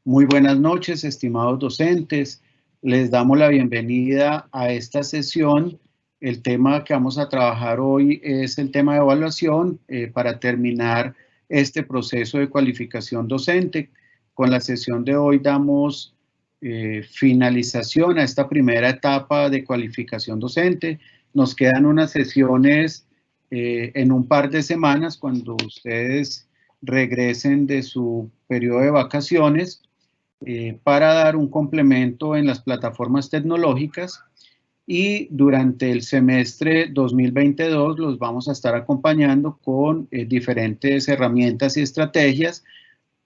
Muy buenas noches, estimados docentes. Les damos la bienvenida a esta sesión. El tema que vamos a trabajar hoy es el tema de evaluación para terminar este proceso de cualificación docente. Con la sesión de hoy damos finalización a esta primera etapa de cualificación docente. Nos quedan unas sesiones en un par de semanas cuando ustedes regresen de su periodo de vacaciones para dar un complemento en las plataformas tecnológicas, y durante el semestre 2022 los vamos a estar acompañando con diferentes herramientas y estrategias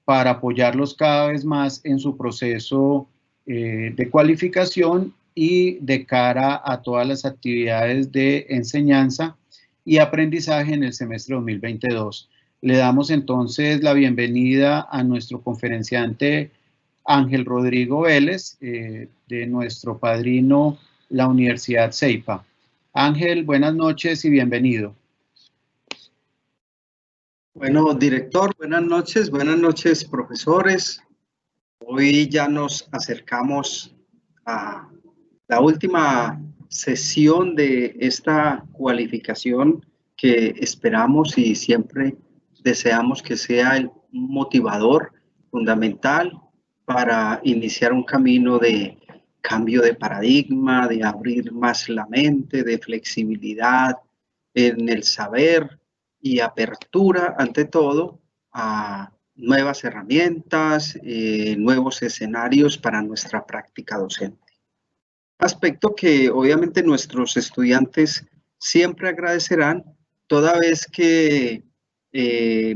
para apoyarlos cada vez más en su proceso de cualificación y de cara a todas las actividades de enseñanza y aprendizaje en el semestre 2022. Le damos entonces la bienvenida a nuestro conferenciante Ángel Rodrigo Vélez, de nuestro padrino, la Universidad CEIPA. Ángel, buenas noches y bienvenido. Bueno, director, buenas noches, profesores. Hoy ya nos acercamos a la última sesión de esta cualificación que esperamos y siempre deseamos que sea el motivador fundamental para iniciar un camino de cambio de paradigma, de abrir más la mente, de flexibilidad en el saber y apertura, ante todo, a nuevas herramientas, nuevos escenarios para nuestra práctica docente. Aspecto que obviamente nuestros estudiantes siempre agradecerán, toda vez que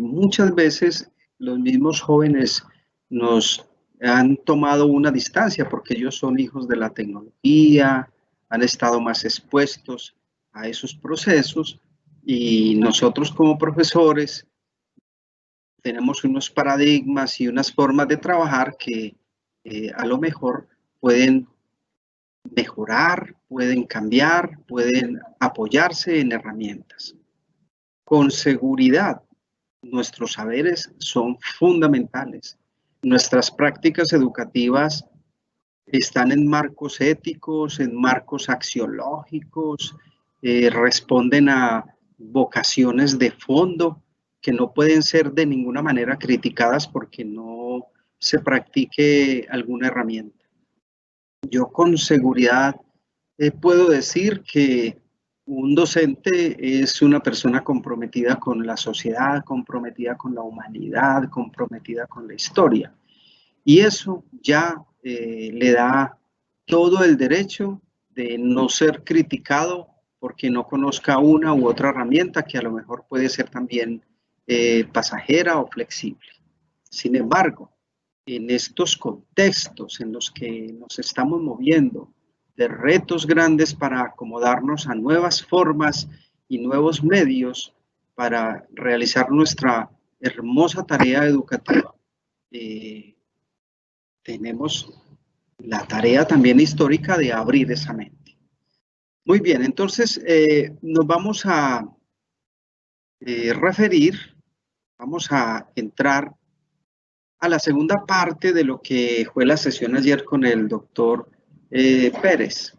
muchas veces los mismos jóvenes nos han tomado una distancia porque ellos son hijos de la tecnología, han estado más expuestos a esos procesos, y nosotros como profesores tenemos unos paradigmas y unas formas de trabajar que a lo mejor pueden mejorar, pueden cambiar, pueden apoyarse en herramientas. Con seguridad, nuestros saberes son fundamentales. Nuestras prácticas educativas están en marcos éticos, en marcos axiológicos, responden a vocaciones de fondo que no pueden ser de ninguna manera criticadas porque no se practique alguna herramienta. Yo con seguridad puedo decir que un docente es una persona comprometida con la sociedad, comprometida con la humanidad, comprometida con la historia. Y eso ya le da todo el derecho de no ser criticado porque no conozca una u otra herramienta que a lo mejor puede ser también pasajera o flexible. Sin embargo, en estos contextos en los que nos estamos moviendo, de retos grandes para acomodarnos a nuevas formas y nuevos medios para realizar nuestra hermosa tarea educativa, tenemos la tarea también histórica de abrir esa mente. Muy bien, entonces nos vamos a vamos a entrar a la segunda parte de lo que fue la sesión ayer con el doctor Pérez,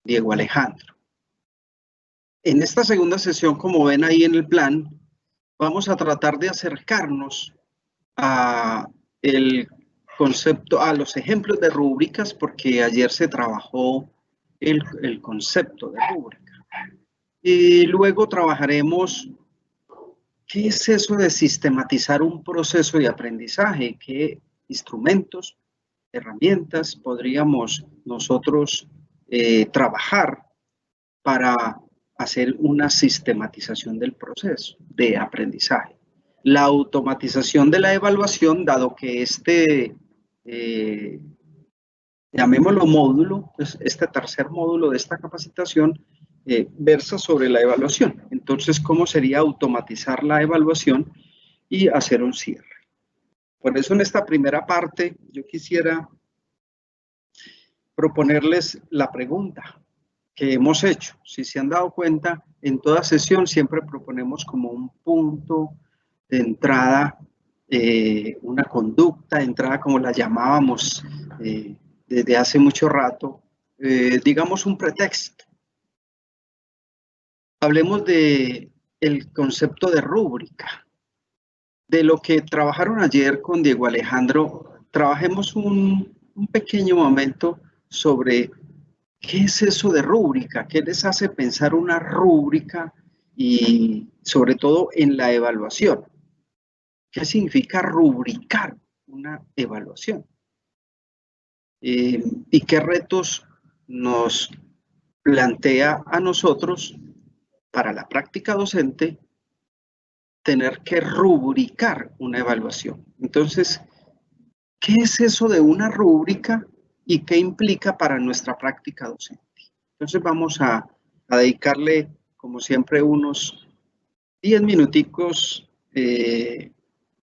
Diego Alejandro. En esta segunda sesión, como ven ahí en el plan, vamos a tratar de acercarnos a el concepto, a los ejemplos de rúbricas, porque ayer se trabajó el concepto de rúbrica. Y luego trabajaremos qué es eso de sistematizar un proceso de aprendizaje, qué instrumentos, herramientas podríamos nosotros trabajar para hacer una sistematización del proceso de aprendizaje. La automatización de la evaluación, dado que llamémoslo módulo, este tercer módulo de esta capacitación versa sobre la evaluación. Entonces, ¿cómo sería automatizar la evaluación y hacer un cierre? Por eso en esta primera parte yo quisiera proponerles la pregunta que hemos hecho. Si se han dado cuenta, en toda sesión siempre proponemos como un punto de entrada una conducta, entrada como la llamábamos desde hace mucho rato, digamos un pretexto. Hablemos de el concepto de rúbrica. De lo que trabajaron ayer con Diego Alejandro, trabajemos un pequeño momento sobre qué es eso de rúbrica, qué les hace pensar una rúbrica y sobre todo en la evaluación. ¿Qué significa rubricar una evaluación? ¿Y qué retos nos plantea a nosotros para la práctica docente tener que rubricar una evaluación? Entonces, ¿qué es eso de una rúbrica y qué implica para nuestra práctica docente? Entonces vamos a dedicarle, como siempre, unos 10 minuticos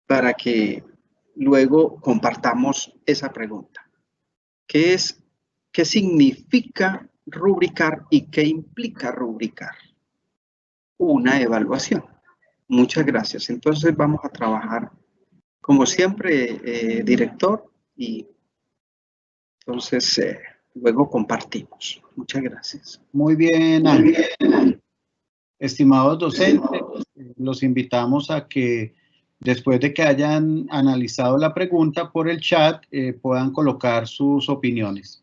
para que luego compartamos esa pregunta. ¿Qué significa rubricar y qué implica rubricar una evaluación? Muchas gracias. Entonces vamos a trabajar, como siempre, director, y entonces luego compartimos. Muchas gracias. Muy bien, Ángel. Estimados docentes, los invitamos a que después de que hayan analizado la pregunta por el chat, puedan colocar sus opiniones.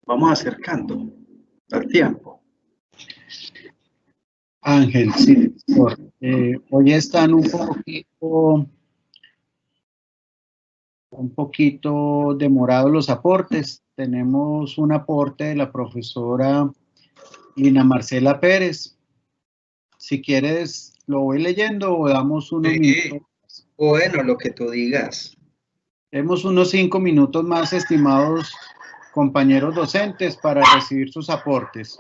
vamos acercando al tiempo. Ángel, sí, hoy están un poquito demorados los aportes. Tenemos un aporte de la profesora Lina Marcela Pérez. Si quieres, lo voy leyendo o damos unos minutos. Bueno, lo que tú digas. Tenemos unos 5 minutos más, estimados compañeros docentes, para recibir sus aportes.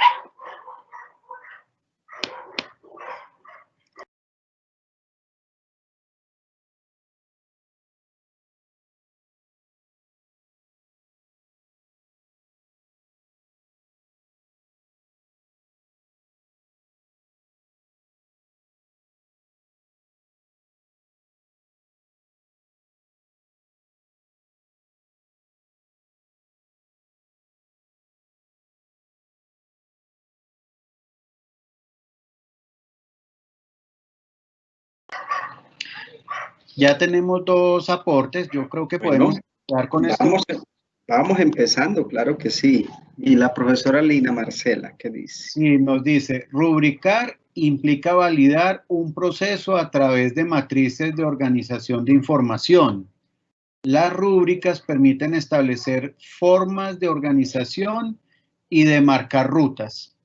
Ya tenemos 2 aportes, yo creo que podemos empezar con esto. Vamos empezando, claro que sí. Y la profesora Lina Marcela, ¿qué dice? Sí, nos dice, rubricar implica validar un proceso a través de matrices de organización de información. Las rúbricas permiten establecer formas de organización y de marcar rutas.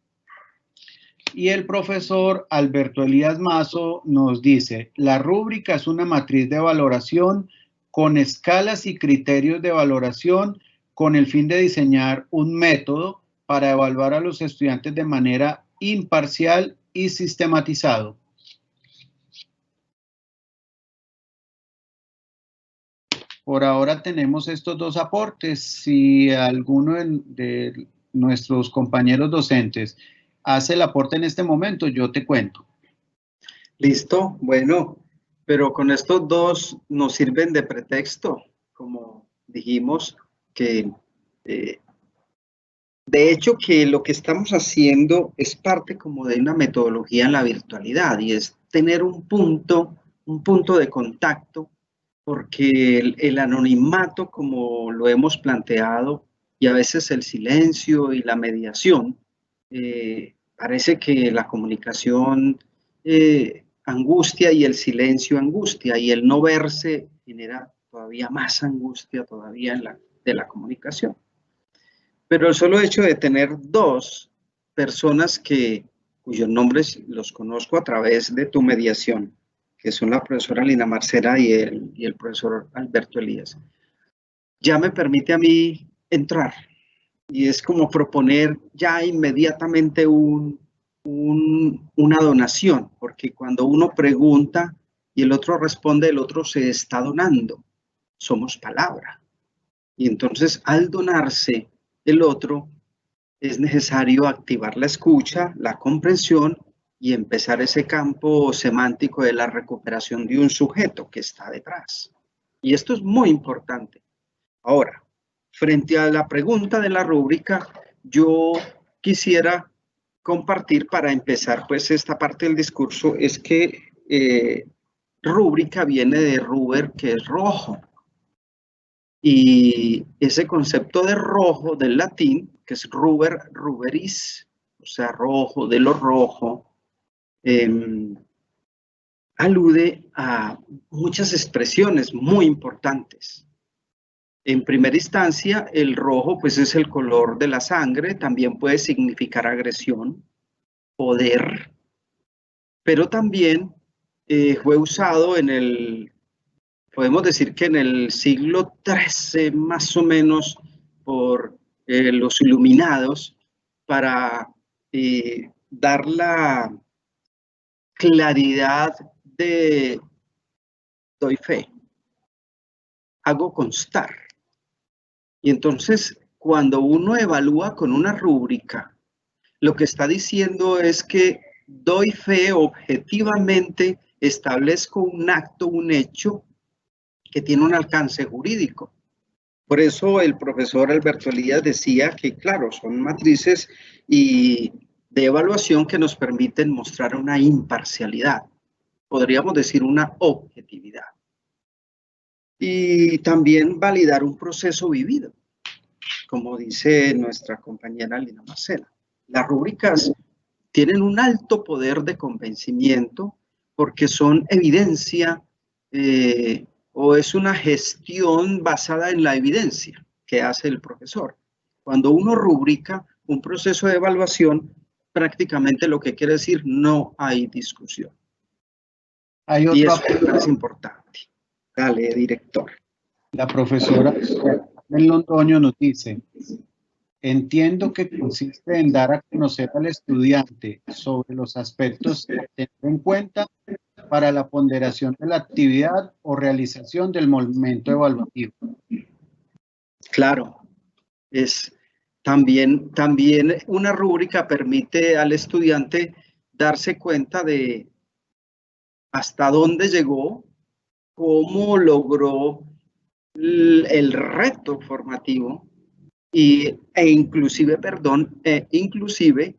Y el profesor Alberto Elías Mazo nos dice, la rúbrica es una matriz de valoración con escalas y criterios de valoración con el fin de diseñar un método para evaluar a los estudiantes de manera imparcial y sistematizado. Por ahora tenemos estos 2 aportes. Si alguno de nuestros compañeros docentes hace el aporte en este momento, yo te cuento. Listo, bueno, pero con estos 2 nos sirven de pretexto, como dijimos, que de hecho que lo que estamos haciendo es parte como de una metodología en la virtualidad y es tener un punto de contacto, porque el anonimato, como lo hemos planteado, y a veces el silencio y la mediación, parece que la comunicación angustia y el silencio angustia, y el no verse genera todavía más angustia todavía de la comunicación. Pero el solo hecho de tener 2 personas cuyos nombres los conozco a través de tu mediación, que son la profesora Lina Marcela y el profesor Alberto Elías, ya me permite a mí entrar. Y es como proponer ya inmediatamente una donación, porque cuando uno pregunta y el otro responde, el otro se está donando. Somos palabra. Y entonces, al donarse el otro, es necesario activar la escucha, la comprensión y empezar ese campo semántico de la recuperación de un sujeto que está detrás. Y esto es muy importante. Ahora, frente a la pregunta de la rúbrica, yo quisiera compartir para empezar pues esta parte del discurso, es que rúbrica viene de ruber, que es rojo. Y ese concepto de rojo del latín, que es ruber, ruberis, o sea, rojo, de lo rojo, alude a muchas expresiones muy importantes. En primera instancia, el rojo pues es el color de la sangre, también puede significar agresión, poder, pero también fue usado podemos decir que en el siglo XIII más o menos por los iluminados para dar la claridad de doy fe, hago constar. Y entonces, cuando uno evalúa con una rúbrica, lo que está diciendo es que doy fe objetivamente, establezco un acto, un hecho que tiene un alcance jurídico. Por eso el profesor Alberto Elías decía que, claro, son matrices y de evaluación que nos permiten mostrar una imparcialidad, podríamos decir una objetividad. Y también validar un proceso vivido. como dice nuestra compañera Lina Marcela. Las rúbricas tienen un alto poder de convencimiento porque son evidencia o es una gestión basada en la evidencia que hace el profesor. Cuando uno rubrica un proceso de evaluación, prácticamente lo que quiere decir no hay discusión. Y eso es importante. Dale, director. La profesora Londoño nos dice: entiendo que consiste en dar a conocer al estudiante sobre los aspectos a tener en cuenta para la ponderación de la actividad o realización del momento evaluativo. Claro, también una rúbrica permite al estudiante darse cuenta de hasta dónde llegó, cómo logró el reto formativo inclusive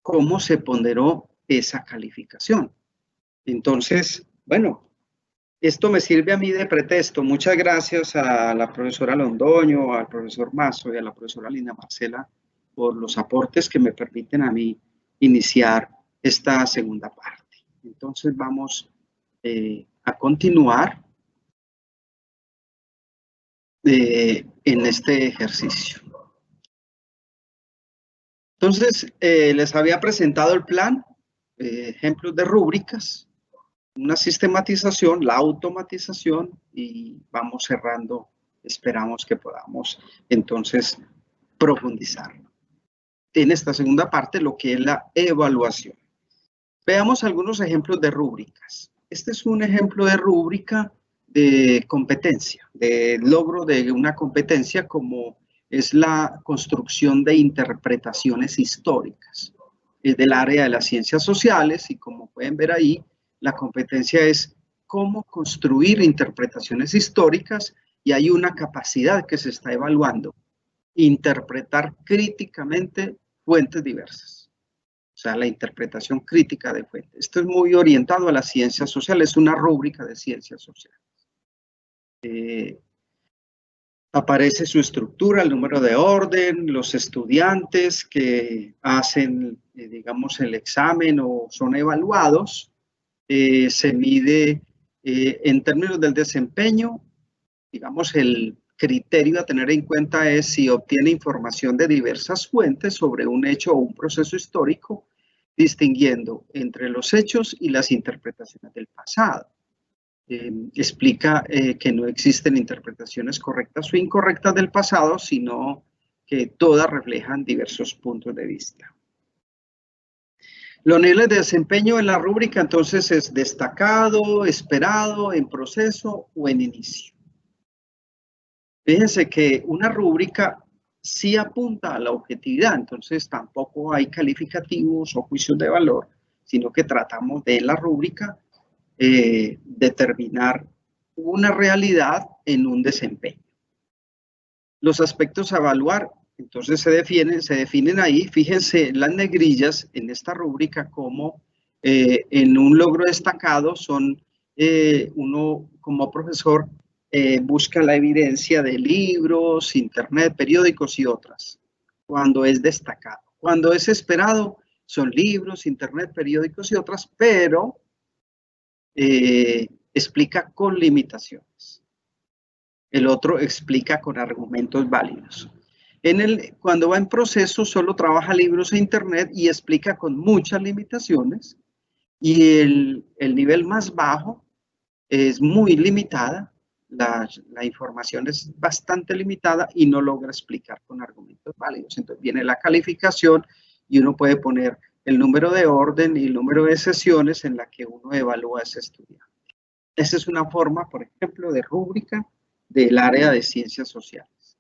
cómo se ponderó esa calificación. Entonces, bueno, esto me sirve a mí de pretexto. Muchas gracias a la profesora Londoño, al profesor Mazo y a la profesora Lina Marcela por los aportes que me permiten a mí iniciar esta segunda parte. Entonces vamos a continuar en este ejercicio. Entonces, les había presentado el plan, ejemplos de rúbricas, una sistematización, la automatización, y vamos cerrando. Esperamos que podamos entonces profundizar en esta segunda parte lo que es la evaluación. Veamos algunos ejemplos de rúbricas. Este es un ejemplo de rúbrica de competencia, de logro de una competencia, como es la construcción de interpretaciones históricas. Es del área de las ciencias sociales y, como pueden ver ahí, la competencia es cómo construir interpretaciones históricas, y hay una capacidad que se está evaluando: interpretar críticamente fuentes diversas. O sea, la interpretación crítica de fuentes. Esto es muy orientado a las ciencias sociales, es una rúbrica de ciencias sociales. Aparece su estructura, el número de orden, los estudiantes que hacen, digamos, el examen o son evaluados. Se mide en términos del desempeño. Digamos, el criterio a tener en cuenta es si obtiene información de diversas fuentes sobre un hecho o un proceso histórico, distinguiendo entre los hechos y las interpretaciones del pasado. Explica que no existen interpretaciones correctas o incorrectas del pasado, sino que todas reflejan diversos puntos de vista. Los niveles de desempeño en la rúbrica entonces es destacado, esperado, en proceso o en inicio. Fíjense que una rúbrica sí apunta a la objetividad, entonces tampoco hay calificativos o juicios de valor, sino que tratamos de la rúbrica determinar una realidad en un desempeño. Los aspectos a evaluar, entonces se definen ahí. Fíjense las negrillas en esta rúbrica como en un logro destacado son, uno como profesor busca la evidencia de libros, internet, periódicos y otras, cuando es destacado. Cuando es esperado son libros, internet, periódicos y otras, pero explica con limitaciones. El otro explica con argumentos válidos. Cuando va en proceso solo trabaja libros e internet y explica con muchas limitaciones, y el nivel más bajo es muy limitada, la información es bastante limitada y no logra explicar con argumentos válidos. Entonces viene la calificación y uno puede poner el número de orden y el número de sesiones en la que uno evalúa a ese estudiante. Esa es una forma, por ejemplo, de rúbrica del área de ciencias sociales.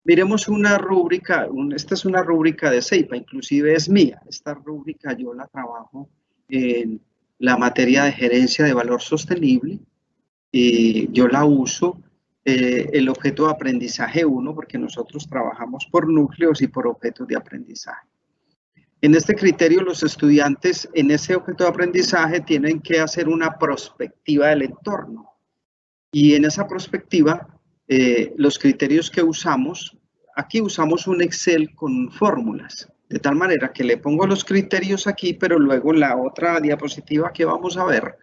Miremos una rúbrica, esta es una rúbrica de CEIPA, inclusive es mía. Esta rúbrica yo la trabajo en la materia de gerencia de valor sostenible. Yo la uso, el objeto de aprendizaje 1, porque nosotros trabajamos por núcleos y por objetos de aprendizaje. En este criterio, los estudiantes en ese objeto de aprendizaje tienen que hacer una prospectiva del entorno. Y en esa prospectiva, los criterios que usamos aquí usamos un Excel con fórmulas, de tal manera que le pongo los criterios aquí, pero luego en la otra diapositiva que vamos a ver,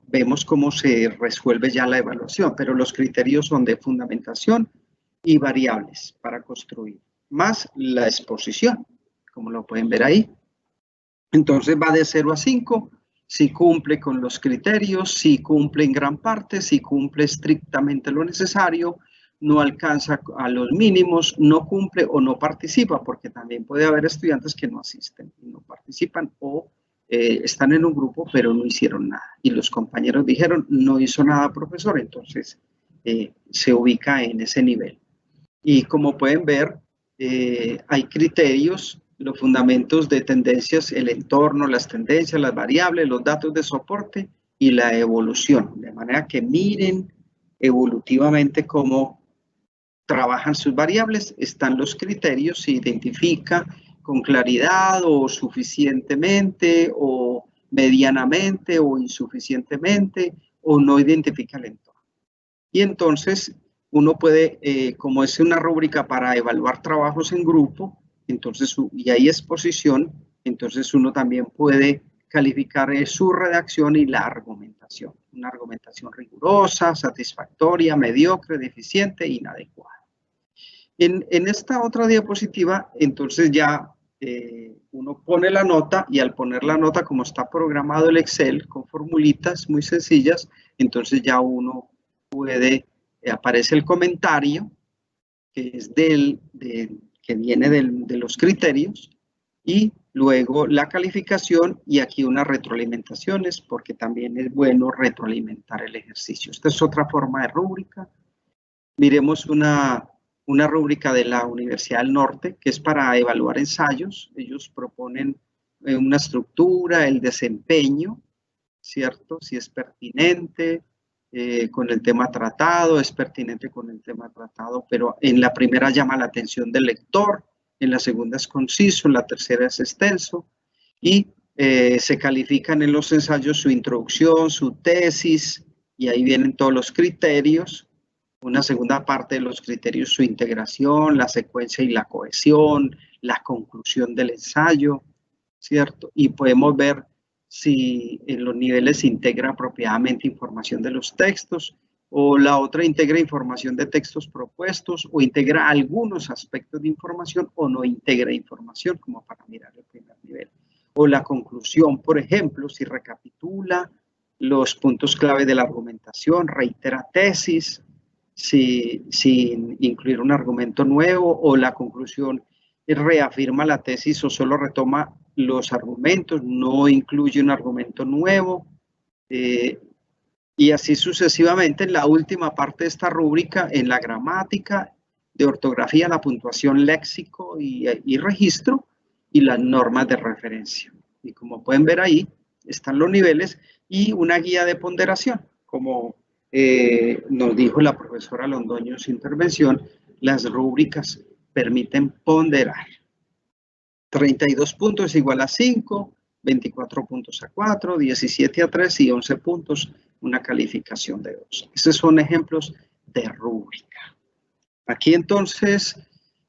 vemos cómo se resuelve ya la evaluación, pero los criterios son de fundamentación y variables para construir, más la exposición, como lo pueden ver ahí. Entonces va de 0 a 5, si cumple con los criterios, si cumple en gran parte, si cumple estrictamente lo necesario, no alcanza a los mínimos, no cumple o no participa, porque también puede haber estudiantes que no asisten y no participan o están en un grupo pero no hicieron nada. Y los compañeros dijeron, no hizo nada, profesor, entonces se ubica en ese nivel. Y como pueden ver, hay criterios, los fundamentos de tendencias, el entorno, las tendencias, las variables, los datos de soporte y la evolución. De manera que miren evolutivamente cómo trabajan sus variables, están los criterios, se identifica con claridad o suficientemente o medianamente o insuficientemente o no identifica el entorno. Y entonces uno puede, como es una rúbrica para evaluar trabajos en grupo, entonces, y hay exposición, entonces uno también puede calificar su redacción y la argumentación. Una argumentación rigurosa, satisfactoria, mediocre, deficiente, inadecuada. En esta otra diapositiva, entonces ya uno pone la nota y al poner la nota, como está programado el Excel con formulitas muy sencillas, entonces ya uno puede, aparece el comentario que es que viene de los criterios y luego la calificación y aquí unas retroalimentaciones porque también es bueno retroalimentar el ejercicio. Esta es otra forma de rúbrica. Miremos una rúbrica de la Universidad del Norte que es para evaluar ensayos. Ellos proponen una estructura, el desempeño, ¿cierto? Si es pertinente con el tema tratado, es pertinente con el tema tratado, pero en la primera llama la atención del lector, en la segunda es conciso, en la tercera es extenso y se califican en los ensayos su introducción, su tesis y ahí vienen todos los criterios. Una segunda parte de los criterios, su integración, la secuencia y la cohesión, la conclusión del ensayo, ¿cierto? Y podemos ver si en los niveles se integra apropiadamente información de los textos o la otra integra información de textos propuestos o integra algunos aspectos de información o no integra información, como para mirar el primer nivel. O la conclusión, por ejemplo, si recapitula los puntos clave de la argumentación, reitera tesis, sin incluir un argumento nuevo o la conclusión reafirma la tesis o solo retoma los argumentos, no incluye un argumento nuevo y así sucesivamente. En la última parte de esta rúbrica, en la gramática, de ortografía, la puntuación, léxico y registro y las normas de referencia. Y como pueden ver ahí, están los niveles y una guía de ponderación, como nos dijo la profesora Londoño en su intervención, las rúbricas permiten ponderar. 32 puntos es igual a 5, 24 puntos a 4, 17 a 3 y 11 puntos, una calificación de 2. Estos son ejemplos de rúbrica. Aquí entonces,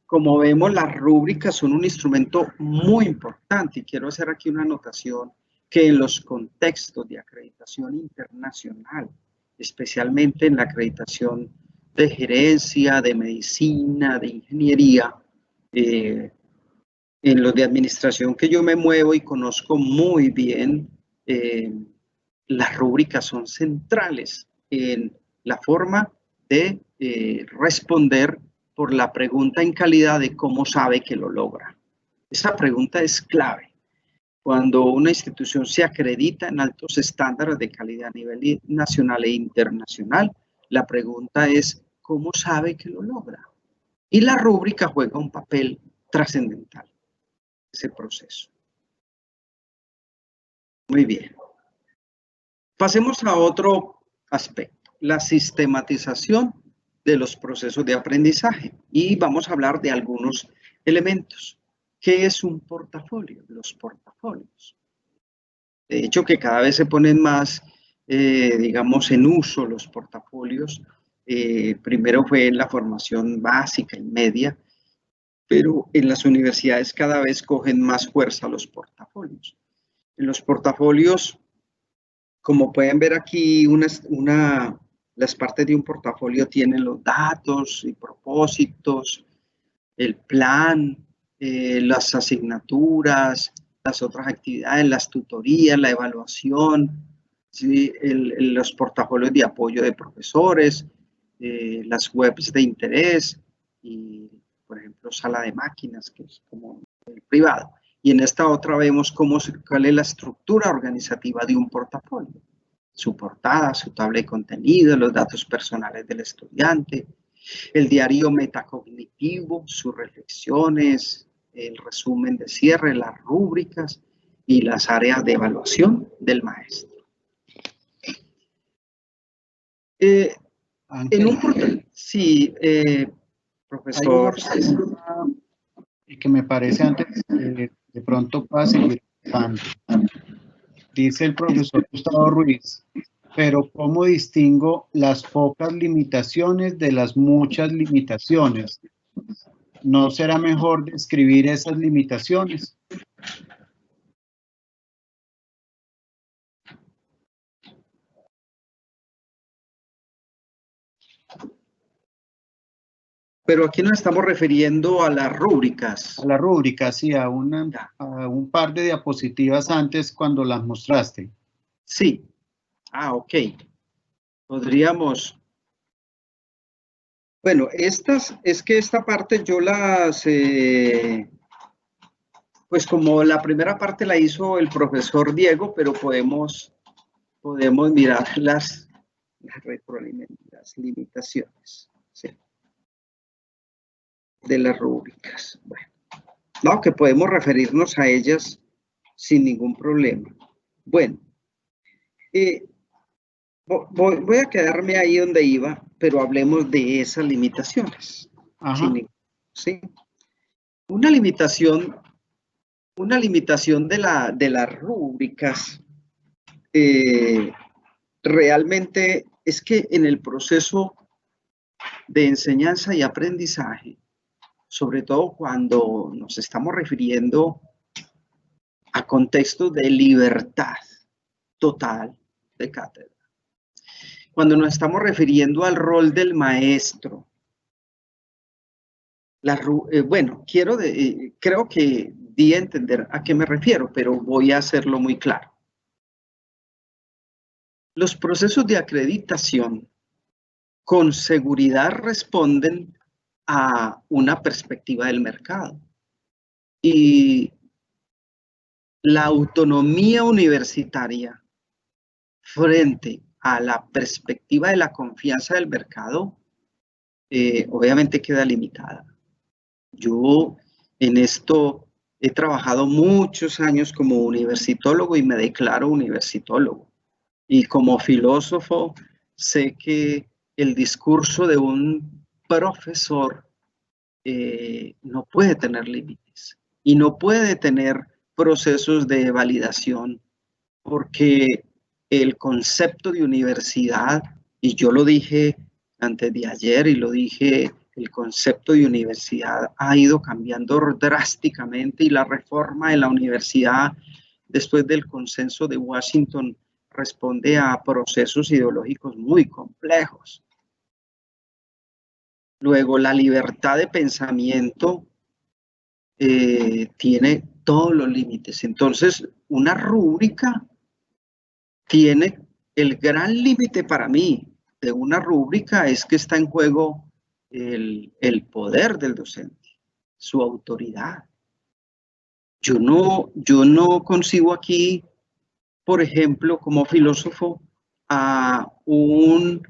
como vemos, las rúbricas son un instrumento muy importante y quiero hacer aquí una anotación que en los contextos de acreditación internacional, especialmente en la acreditación de gerencia, de medicina, de ingeniería, en los de administración que yo me muevo y conozco muy bien, las rúbricas son centrales en la forma de responder por la pregunta en calidad de cómo sabe que lo logra. Esa pregunta es clave. Cuando una institución se acredita en altos estándares de calidad a nivel nacional e internacional, la pregunta es ¿cómo sabe que lo logra? Y la rúbrica juega un papel trascendental en ese proceso. Muy bien. Pasemos a otro aspecto, la sistematización de los procesos de aprendizaje. Y vamos a hablar de algunos elementos. ¿Qué es un portafolio? Los portafolios. De hecho, que cada vez se ponen más, digamos, en uso los portafolios Primero fue en la formación básica y media, pero en las universidades cada vez cogen más fuerza los portafolios. En los portafolios, como pueden ver aquí, las partes de un portafolio tienen los datos y propósitos, el plan, las asignaturas, las otras actividades, las tutorías, la evaluación, ¿sí? Los portafolios de apoyo de profesores, las webs de interés y, por ejemplo, sala de máquinas, que es como el privado. Y en esta otra vemos cuál es la estructura organizativa de un portafolio. Su portada, su tabla de contenido, los datos personales del estudiante, el diario metacognitivo, sus reflexiones, el resumen de cierre, las rúbricas y las áreas de evaluación del maestro. En un portal, sí, profesor. Y que me parece antes de pronto para seguir explicando. Dice el profesor Gustavo Ruiz, pero ¿cómo distingo las pocas limitaciones de las muchas limitaciones? ¿No será mejor describir esas limitaciones? Pero aquí nos estamos refiriendo a las rúbricas. A la rúbrica, sí, a un par de diapositivas antes cuando las mostraste. Sí. Ah, ok. Podríamos... Bueno, es que esta parte yo las... pues como la primera parte la hizo el profesor Diego, pero podemos mirar las limitaciones, ¿sí? De las rúbricas. Bueno, no, que podemos referirnos a ellas sin ningún problema. Bueno, voy a quedarme ahí donde iba, pero hablemos de esas limitaciones. ¿Sí? Una limitación de las rúbricas realmente es que en el proceso de enseñanza y aprendizaje, sobre todo cuando nos estamos refiriendo a contextos de libertad total de cátedra, cuando nos estamos refiriendo al rol del maestro, bueno, creo que di a entender a qué me refiero, pero voy a hacerlo muy claro. Los procesos de acreditación con seguridad responden a una perspectiva del mercado. Y la autonomía universitaria frente a la perspectiva de la confianza del mercado, obviamente queda limitada. Yo en esto he trabajado muchos años como universitólogo y me declaro universitólogo. Y como filósofo sé que el discurso de un profesor no puede tener límites y no puede tener procesos de validación, porque el concepto de universidad, y yo lo dije antes de ayer y lo dije, el concepto de universidad ha ido cambiando drásticamente y la reforma de la universidad después del consenso de Washington responde a procesos ideológicos muy complejos. Luego, la libertad de pensamiento tiene todos los límites. Entonces, una rúbrica tiene el gran límite para mí de una rúbrica es que está en juego el poder del docente, su autoridad. Yo no concibo aquí, por ejemplo, como filósofo, a un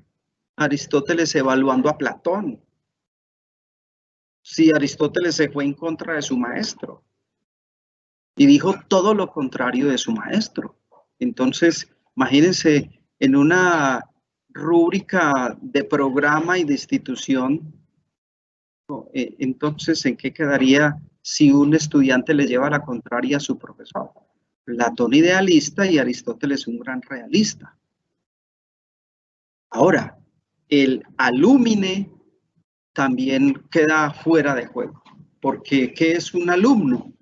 Aristóteles evaluando a Platón. Si Aristóteles se fue en contra de su maestro y dijo todo lo contrario de su maestro. Entonces, imagínense en una rúbrica de programa y de institución, entonces, ¿en qué quedaría si un estudiante le lleva la contraria a su profesor? Platón idealista y Aristóteles un gran realista. Ahora, el alúmine también queda fuera de juego. Porque, ¿qué es un alumno?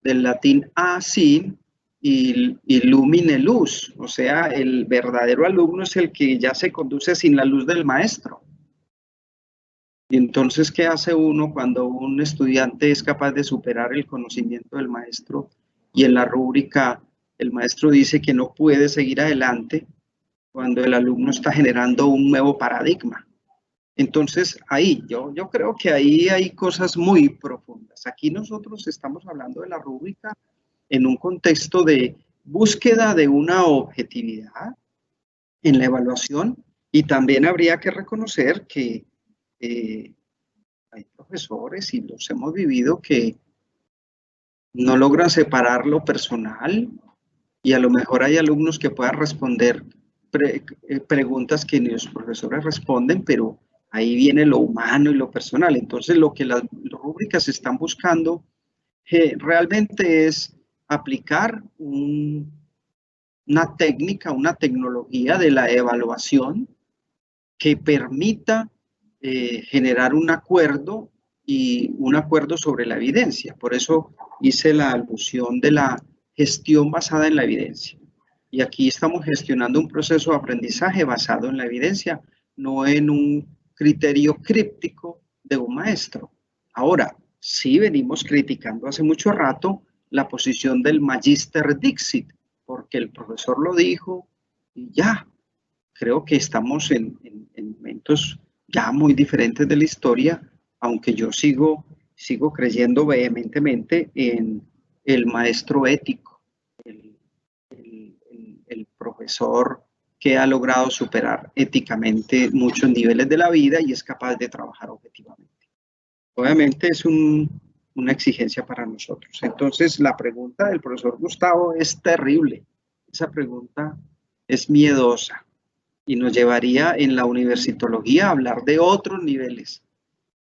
Del latín asin y lumine luz. O sea, el verdadero alumno es el que ya se conduce sin la luz del maestro. Y entonces, ¿qué hace uno cuando un estudiante es capaz de superar el conocimiento del maestro y en la rúbrica el maestro dice que no puede seguir adelante cuando el alumno está generando un nuevo paradigma? Entonces, ahí, yo creo que ahí hay cosas muy profundas. Aquí nosotros estamos hablando de la rúbrica en un contexto de búsqueda de una objetividad en la evaluación, y también habría que reconocer que hay profesores, y los hemos vivido, que no logran separar lo personal, y a lo mejor hay alumnos que puedan responder preguntas que ni los profesores responden, pero ahí viene lo humano y lo personal. Entonces, lo que las rúbricas están buscando realmente es aplicar una técnica, una tecnología de la evaluación que permita generar un acuerdo, y un acuerdo sobre la evidencia. Por eso hice la alusión de la gestión basada en la evidencia. Y aquí estamos gestionando un proceso de aprendizaje basado en la evidencia, no en un criterio críptico de un maestro. Ahora, sí venimos criticando hace mucho rato la posición del Magister Dixit, porque el profesor lo dijo y ya. Creo que estamos en momentos ya muy diferentes de la historia, aunque yo sigo creyendo vehementemente en el maestro ético, el profesor que ha logrado superar éticamente muchos niveles de la vida y es capaz de trabajar objetivamente. Obviamente es una exigencia para nosotros. Entonces, la pregunta del profesor Gustavo es terrible. Esa pregunta es miedosa y nos llevaría en la universitología a hablar de otros niveles.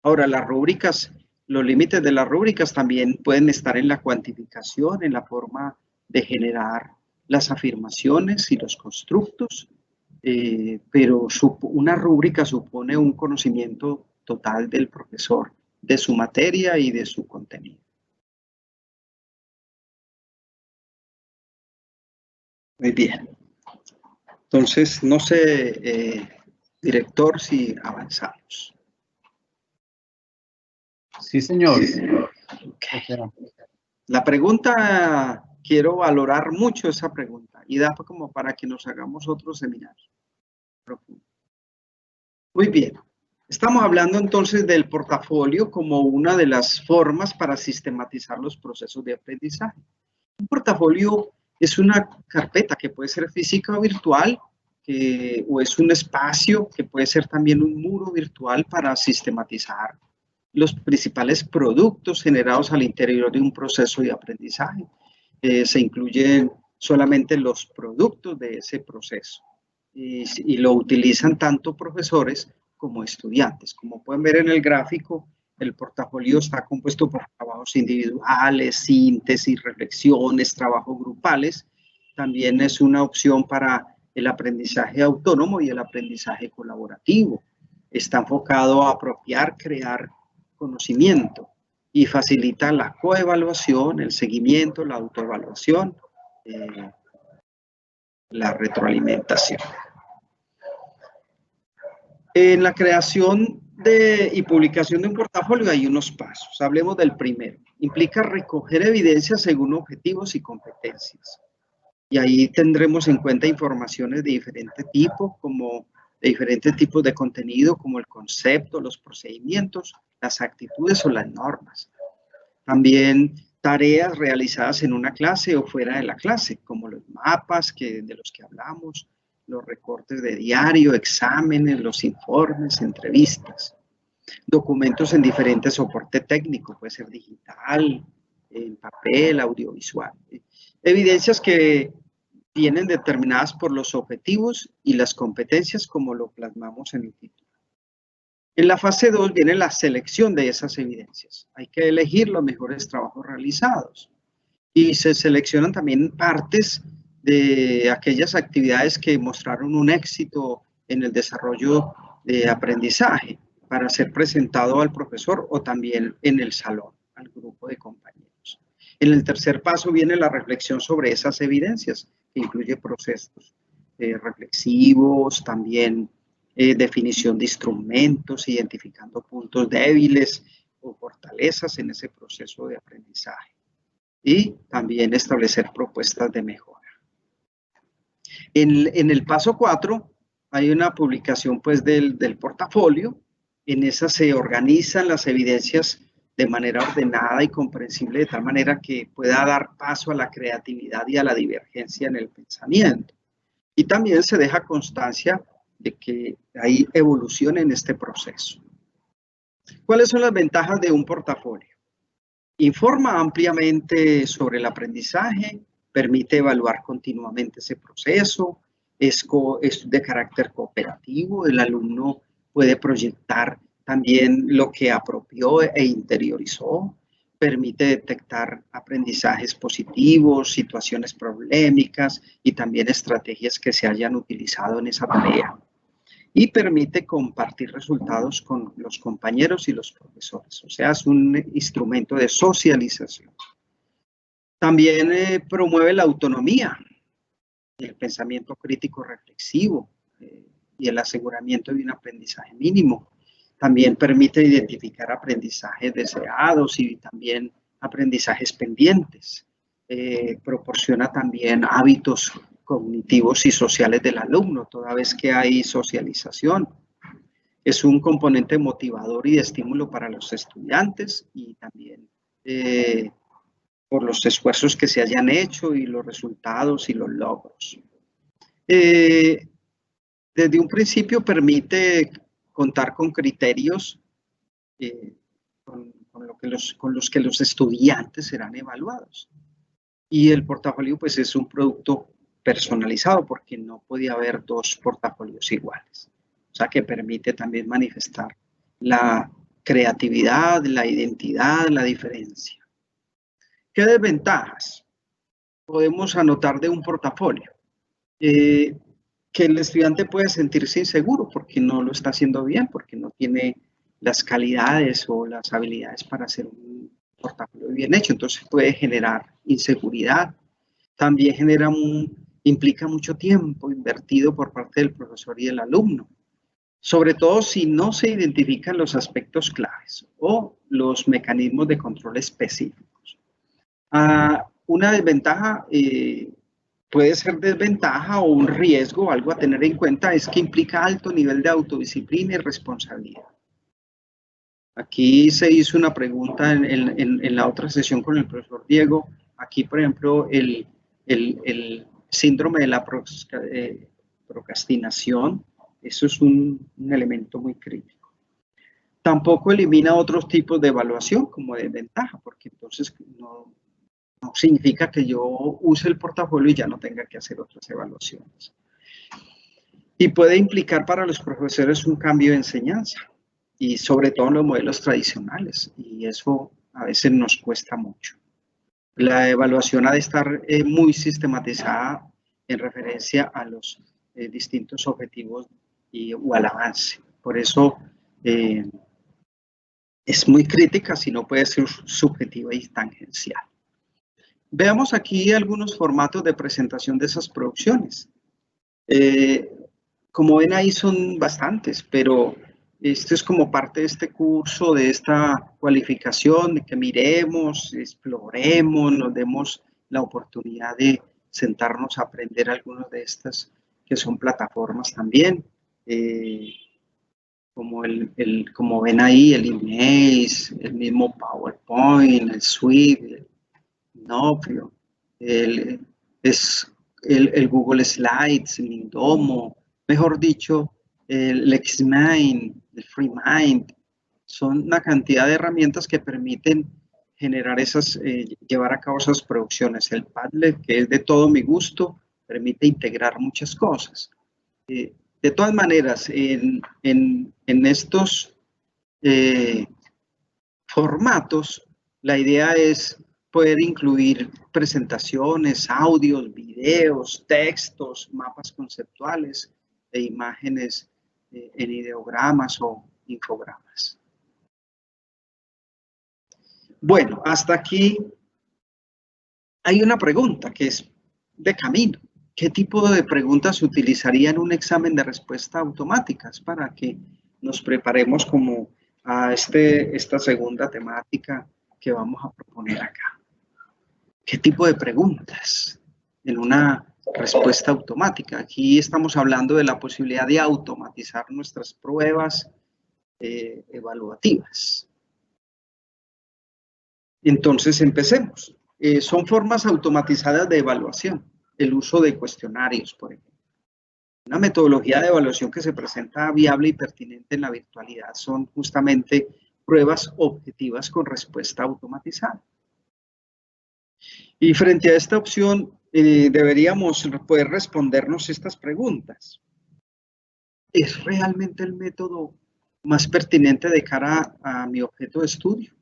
Ahora, las rúbricas, los límites de las rúbricas también pueden estar en la cuantificación, en la forma de generar las afirmaciones y los constructos, pero una rúbrica supone un conocimiento total del profesor, de su materia y de su contenido. Muy bien. Entonces, no sé, director, si avanzamos. Sí, señor. Okay. La pregunta, quiero valorar mucho esa pregunta y da como para que nos hagamos otro seminario profundo. Muy bien. Estamos hablando entonces del portafolio como una de las formas para sistematizar los procesos de aprendizaje. Un portafolio es una carpeta que puede ser física o virtual, o es un espacio que puede ser también un muro virtual para sistematizar los principales productos generados al interior de un proceso de aprendizaje. Se incluyen solamente los productos de ese proceso y lo utilizan tanto profesores como estudiantes. Como pueden ver en el gráfico, el portafolio está compuesto por trabajos individuales, síntesis, reflexiones, trabajos grupales. También es una opción para el aprendizaje autónomo y el aprendizaje colaborativo. Está enfocado a apropiar, crear conocimiento y facilita la coevaluación, el seguimiento, la autoevaluación, la retroalimentación. En la creación y publicación de un portafolio hay unos pasos. Hablemos del primero. Implica recoger evidencias según objetivos y competencias. Y ahí tendremos en cuenta informaciones de diferente tipo, como de diferentes tipos de contenido, como el concepto, los procedimientos, las actitudes o las normas. También tareas realizadas en una clase o fuera de la clase, como los mapas de los que hablamos, los recortes de diario, exámenes, los informes, entrevistas, documentos en diferentes soporte técnico, puede ser digital, en papel, audiovisual. Evidencias que vienen determinadas por los objetivos y las competencias, como lo plasmamos en el título. En la fase 2 viene la selección de esas evidencias. Hay que elegir los mejores trabajos realizados y se seleccionan también partes de aquellas actividades que mostraron un éxito en el desarrollo de aprendizaje para ser presentado al profesor o también en el salón, al grupo de compañeros. En el tercer paso viene la reflexión sobre esas evidencias, que incluye procesos reflexivos, también definición de instrumentos, identificando puntos débiles o fortalezas en ese proceso de aprendizaje. Y también establecer propuestas de mejora. En el paso 4 hay una publicación pues del portafolio. En esa se organizan las evidencias de manera ordenada y comprensible, de tal manera que pueda dar paso a la creatividad y a la divergencia en el pensamiento. Y también se deja constancia de que hay evolución en este proceso. ¿Cuáles son las ventajas de un portafolio? Informa ampliamente sobre el aprendizaje, permite evaluar continuamente ese proceso, es de carácter cooperativo, el alumno puede proyectar también lo que apropió e interiorizó, permite detectar aprendizajes positivos, situaciones problemáticas y también estrategias que se hayan utilizado en esa tarea. Y permite compartir resultados con los compañeros y los profesores. O sea, es un instrumento de socialización. También promueve la autonomía, el pensamiento crítico reflexivo y el aseguramiento de un aprendizaje mínimo. También permite identificar aprendizajes deseados y también aprendizajes pendientes. Proporciona también hábitos cognitivos y sociales del alumno, toda vez que hay socialización. Es un componente motivador y de estímulo para los estudiantes y también por los esfuerzos que se hayan hecho y los resultados y los logros. Desde un principio permite contar con criterios con los que los estudiantes serán evaluados. Y el portafolio pues es un producto personalizado porque no puede haber dos portafolios iguales. O sea que permite también manifestar la creatividad, la identidad, la diferencia. ¿Qué desventajas podemos anotar de un portafolio? Que el estudiante puede sentirse inseguro porque no lo está haciendo bien, porque no tiene las calidades o las habilidades para hacer un portafolio bien hecho. Entonces puede generar inseguridad. También implica mucho tiempo invertido por parte del profesor y el alumno. Sobre todo si no se identifican los aspectos claves o los mecanismos de control específicos. Una desventaja puede ser desventaja o un riesgo, algo a tener en cuenta, es que implica alto nivel de autodisciplina y responsabilidad. Aquí se hizo una pregunta en la otra sesión con el profesor Diego. Aquí, por ejemplo, el síndrome de la procrastinación, eso es un elemento muy crítico. Tampoco elimina otros tipos de evaluación como desventaja, porque entonces no significa que yo use el portafolio y ya no tenga que hacer otras evaluaciones. Y puede implicar para los profesores un cambio de enseñanza, y sobre todo en los modelos tradicionales, y eso a veces nos cuesta mucho. La evaluación ha de estar muy sistematizada en referencia a los distintos objetivos o al avance. Por eso es muy crítica, si no puede ser subjetiva y tangencial. Veamos aquí algunos formatos de presentación de esas producciones. Como ven ahí son bastantes, pero esto es como parte de este curso, de esta cualificación, de que miremos, exploremos, nos demos la oportunidad de sentarnos a aprender algunas de estas que son plataformas también. Como ven ahí, el Image, el mismo PowerPoint, el Suite, Nofio, el Google Slides, el Indomo, mejor dicho, el Xmind, el FreeMind, son una cantidad de herramientas que permiten generar llevar a cabo esas producciones. El Padlet, que es de todo mi gusto, permite integrar muchas cosas. De todas maneras, en estos formatos, la idea es poder incluir presentaciones, audios, videos, textos, mapas conceptuales, de imágenes en ideogramas o infogramas. Bueno, hasta aquí hay una pregunta que es de camino. ¿Qué tipo de preguntas se utilizaría en un examen de respuesta automáticas para que nos preparemos como a esta segunda temática que vamos a proponer acá? ¿Qué tipo de preguntas en una respuesta automática? Aquí estamos hablando de la posibilidad de automatizar nuestras pruebas evaluativas. Entonces, empecemos. Son formas automatizadas de evaluación. El uso de cuestionarios, por ejemplo. Una metodología de evaluación que se presenta viable y pertinente en la virtualidad son justamente pruebas objetivas con respuesta automatizada. Y frente a esta opción, deberíamos poder respondernos estas preguntas. ¿Es realmente el método más pertinente de cara a mi objeto de estudio?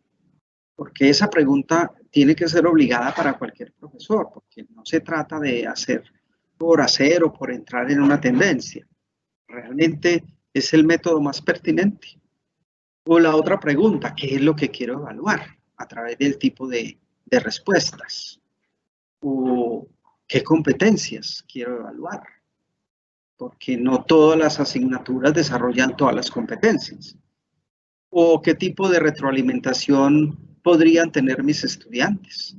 Porque esa pregunta tiene que ser obligada para cualquier profesor, porque no se trata de hacer por hacer o por entrar en una tendencia. ¿Realmente es el método más pertinente? O la otra pregunta, ¿qué es lo que quiero evaluar a través del tipo de respuestas? ¿O qué competencias quiero evaluar? Porque no todas las asignaturas desarrollan todas las competencias. ¿O qué tipo de retroalimentación podrían tener mis estudiantes?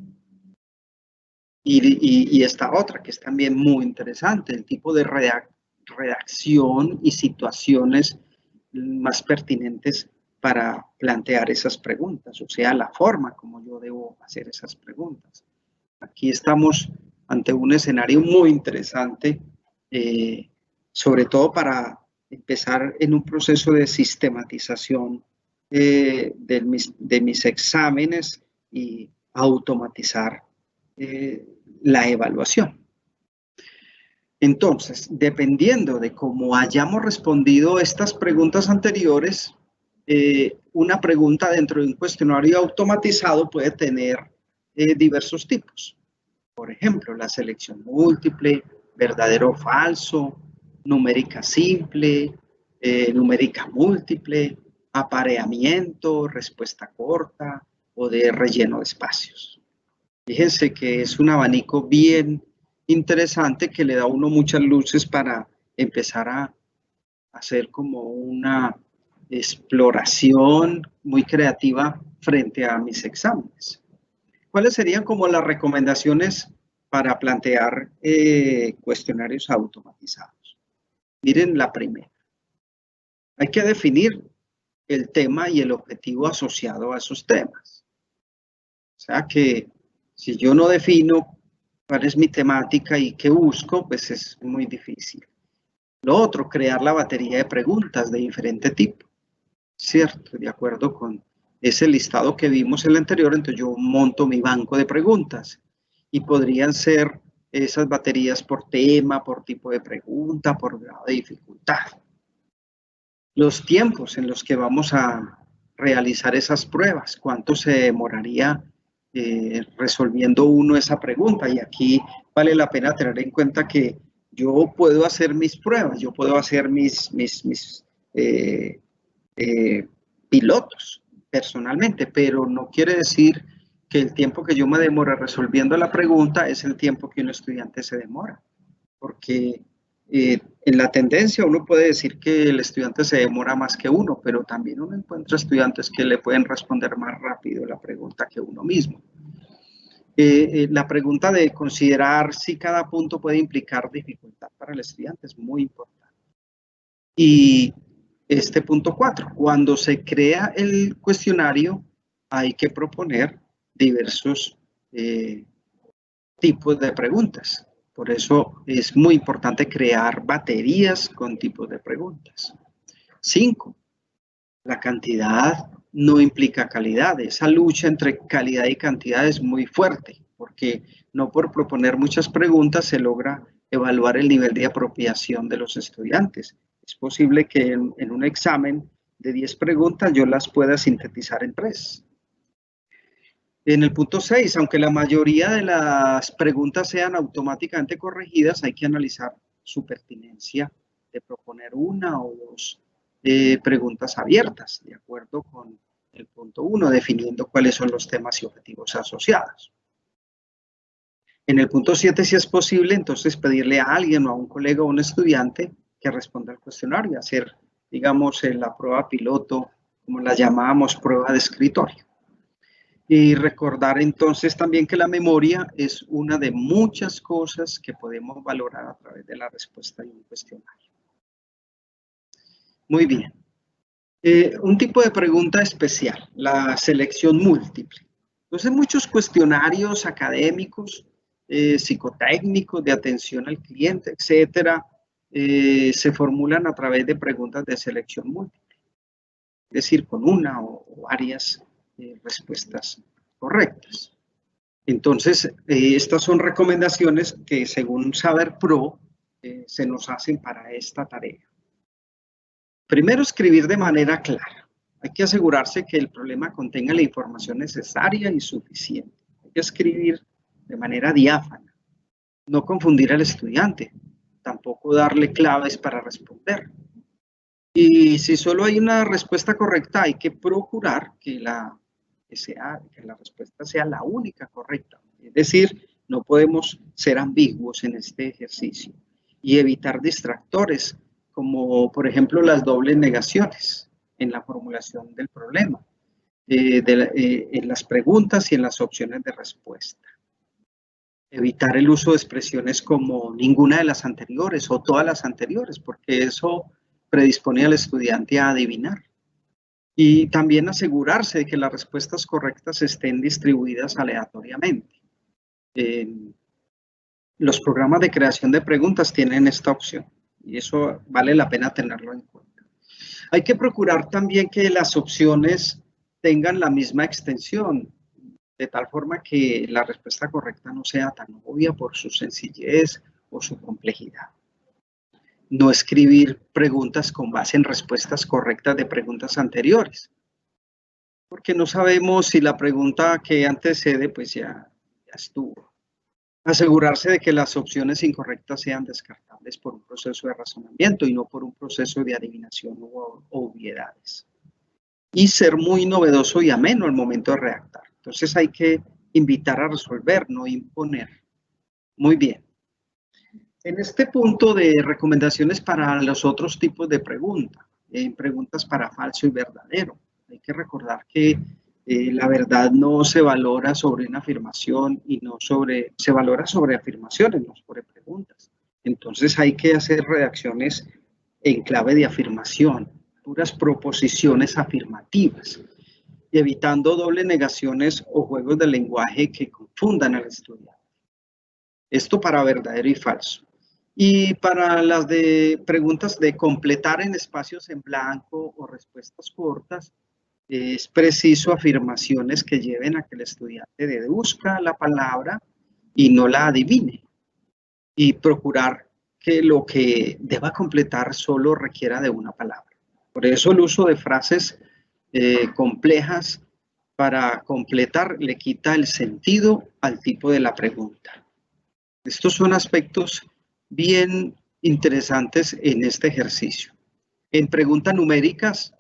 Y esta otra, que es también muy interesante, el tipo de redacción y situaciones más pertinentes para plantear esas preguntas, o sea, la forma como yo debo hacer esas preguntas. Aquí estamos ante un escenario muy interesante, sobre todo para empezar en un proceso de sistematización de mis exámenes y automatizar la evaluación. Entonces, dependiendo de cómo hayamos respondido estas preguntas anteriores, una pregunta dentro de un cuestionario automatizado puede tener diversos tipos. Por ejemplo, la selección múltiple, verdadero o falso, numérica simple, numérica múltiple, apareamiento, respuesta corta o de relleno de espacios. Fíjense que es un abanico bien interesante que le da a uno muchas luces para empezar a hacer como una exploración muy creativa frente a mis exámenes. ¿Cuáles serían como las recomendaciones para plantear cuestionarios automatizados? Miren la primera. Hay que definir el tema y el objetivo asociado a esos temas. O sea que si yo no defino cuál es mi temática y qué busco, pues es muy difícil. Lo otro, crear la batería de preguntas de diferente tipo, ¿cierto? De acuerdo con ese listado que vimos en el anterior, entonces yo monto mi banco de preguntas y podrían ser esas baterías por tema, por tipo de pregunta, por grado de dificultad. Los tiempos en los que vamos a realizar esas pruebas, cuánto se demoraría resolviendo uno esa pregunta. Y aquí vale la pena tener en cuenta que yo puedo hacer mis pruebas, yo puedo hacer mis pilotos personalmente, pero no quiere decir que el tiempo que yo me demore resolviendo la pregunta es el tiempo que un estudiante se demora, porque en la tendencia uno puede decir que el estudiante se demora más que uno, pero también uno encuentra estudiantes que le pueden responder más rápido la pregunta que uno mismo. La pregunta de considerar si cada punto puede implicar dificultad para el estudiante es muy importante. Y este punto 4, cuando se crea el cuestionario hay que proponer diversos tipos de preguntas. Por eso es muy importante crear baterías con tipos de preguntas. 5, la cantidad no implica calidad. Esa lucha entre calidad y cantidad es muy fuerte, porque no por proponer muchas preguntas se logra evaluar el nivel de apropiación de los estudiantes. Es posible que en un examen de 10 preguntas yo las pueda sintetizar en 3. En el punto 6, aunque la mayoría de las preguntas sean automáticamente corregidas, hay que analizar su pertinencia de de proponer una o dos preguntas abiertas, de acuerdo con el punto 1, definiendo cuáles son los temas y objetivos asociados. En el punto 7, si es posible, entonces pedirle a alguien o a un colega o un estudiante que responda al cuestionario, hacer, digamos, la prueba piloto, como la llamábamos, prueba de escritorio. Y recordar entonces también que la memoria es una de muchas cosas que podemos valorar a través de la respuesta de un cuestionario. Muy bien. Un tipo de pregunta especial, la selección múltiple. Entonces, muchos cuestionarios académicos, psicotécnicos, de atención al cliente, etcétera, se formulan a través de preguntas de selección múltiple. Es decir, con una o varias respuestas correctas. Entonces, estas son recomendaciones que según SaberPro se nos hacen para esta tarea. Primero, escribir de manera clara. Hay que asegurarse que el problema contenga la información necesaria y suficiente. Hay que escribir de manera diáfana. No confundir al estudiante. Tampoco darle claves para responder. Y si solo hay una respuesta correcta, hay que procurar que la respuesta sea la única correcta. Es decir, no podemos ser ambiguos en este ejercicio y evitar distractores, como por ejemplo las dobles negaciones en la formulación del problema, en las preguntas y en las opciones de respuesta. Evitar el uso de expresiones como ninguna de las anteriores o todas las anteriores, porque eso predispone al estudiante a adivinar. Y también asegurarse de que las respuestas correctas estén distribuidas aleatoriamente. Los programas de creación de preguntas tienen esta opción y eso vale la pena tenerlo en cuenta. Hay que procurar también que las opciones tengan la misma extensión, de tal forma que la respuesta correcta no sea tan obvia por su sencillez o su complejidad. No escribir preguntas con base en respuestas correctas de preguntas anteriores, porque no sabemos si la pregunta que antecede pues ya estuvo. Asegurarse de que las opciones incorrectas sean descartables por un proceso de razonamiento y no por un proceso de adivinación o obviedades. Y ser muy novedoso y ameno al momento de redactar. Entonces hay que invitar a resolver, no imponer. Muy bien. En este punto de recomendaciones para los otros tipos de preguntas, preguntas para falso y verdadero, hay que recordar que la verdad no se valora sobre una afirmación y se valora sobre afirmaciones, no sobre preguntas. Entonces hay que hacer redacciones en clave de afirmación, puras proposiciones afirmativas, evitando dobles negaciones o juegos de lenguaje que confundan al estudiante. Esto para verdadero y falso. Y para las de preguntas de completar en espacios en blanco o respuestas cortas, es preciso afirmaciones que lleven a que el estudiante deduzca la palabra y no la adivine. Y procurar que lo que deba completar solo requiera de una palabra. Por eso el uso de frases complejas para completar le quita el sentido al tipo de la pregunta. Estos son aspectos bien interesantes en este ejercicio. En preguntas numéricas,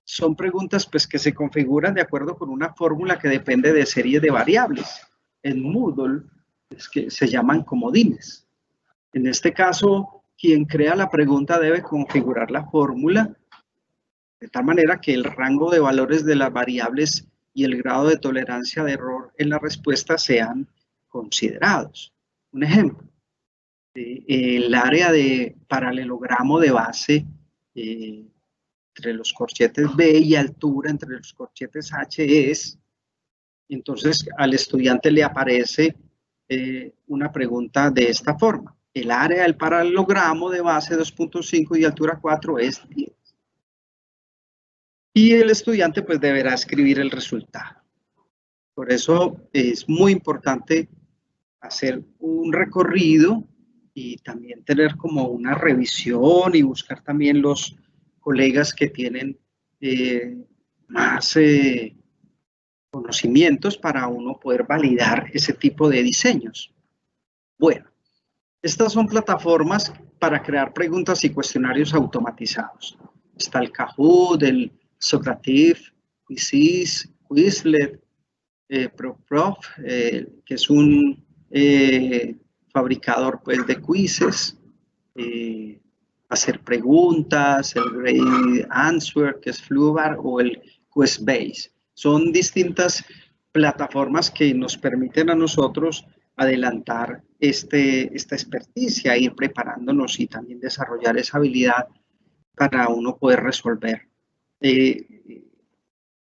son preguntas pues, que se configuran de acuerdo con una fórmula que depende de series de variables. En Moodle es que se llaman comodines. En este caso, quien crea la pregunta debe configurar la fórmula de tal manera que el rango de valores de las variables y el grado de tolerancia de error en la respuesta sean considerados. Un ejemplo, el área de paralelogramo de base entre los corchetes B y altura entre los corchetes H es, entonces al estudiante le aparece una pregunta de esta forma. El área del paralelogramo de base 2.5 y altura 4 es 10. Y el estudiante pues deberá escribir el resultado. Por eso es muy importante hacer un recorrido y también tener como una revisión y buscar también los colegas que tienen más conocimientos para uno poder validar ese tipo de diseños. Bueno, Estas son plataformas para crear preguntas y cuestionarios automatizados. Está el Kahoot, el Socrative, Quizizz, Quizlet, ProProf, que es un fabricador pues, de quizzes, hacer preguntas, el Great Answer, que es Flubar, o el QuestBase. Son distintas plataformas que nos permiten a nosotros adelantar esta experticia, ir preparándonos y también desarrollar esa habilidad para uno poder resolver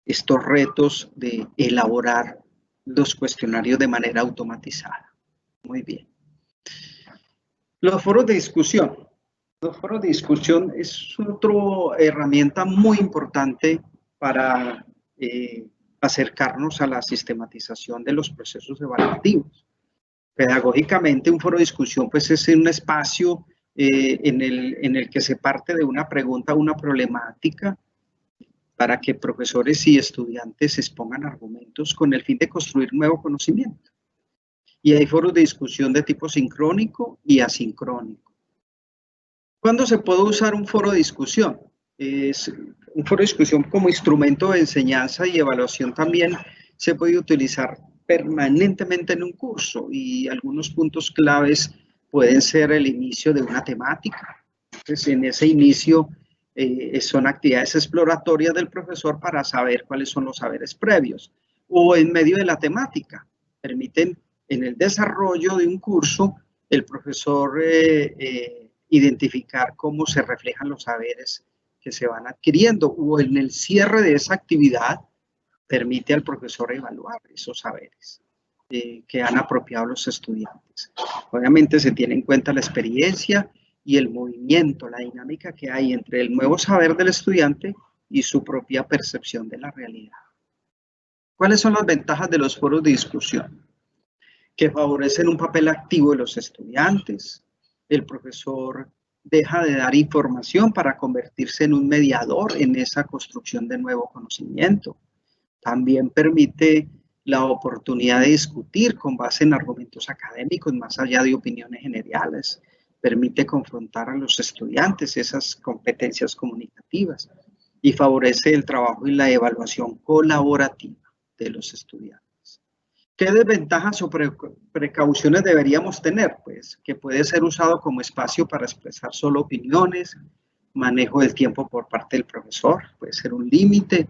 estos retos de elaborar los cuestionarios de manera automatizada. Muy bien. Los foros de discusión. Los foros de discusión es otra herramienta muy importante para acercarnos a la sistematización de los procesos evaluativos. Pedagógicamente, un foro de discusión pues, es un espacio en el que se parte de una pregunta, una problemática, para que profesores y estudiantes expongan argumentos con el fin de construir nuevo conocimiento. Y hay foros de discusión de tipo sincrónico y asincrónico. ¿Cuándo se puede usar un foro de discusión? Un foro de discusión como instrumento de enseñanza y evaluación también se puede utilizar permanentemente en un curso, y algunos puntos claves pueden ser el inicio de una temática. Entonces, en ese inicio son actividades exploratorias del profesor para saber cuáles son los saberes previos, o en medio de la temática. Permiten en el desarrollo de un curso el profesor identificar cómo se reflejan los saberes que se van adquiriendo, o en el cierre de esa actividad permite al profesor evaluar esos saberes que han apropiado los estudiantes. Obviamente se tiene en cuenta la experiencia y el movimiento, la dinámica que hay entre el nuevo saber del estudiante y su propia percepción de la realidad. ¿Cuáles son las ventajas de los foros de discusión? Que favorecen un papel activo de los estudiantes. El profesor deja de dar información para convertirse en un mediador en esa construcción de nuevo conocimiento. También permite la oportunidad de discutir con base en argumentos académicos, más allá de opiniones generales. Permite confrontar a los estudiantes esas competencias comunicativas y favorece el trabajo y la evaluación colaborativa de los estudiantes. ¿Qué desventajas o precauciones deberíamos tener? Pues que puede ser usado como espacio para expresar solo opiniones, manejo del tiempo por parte del profesor, puede ser un límite.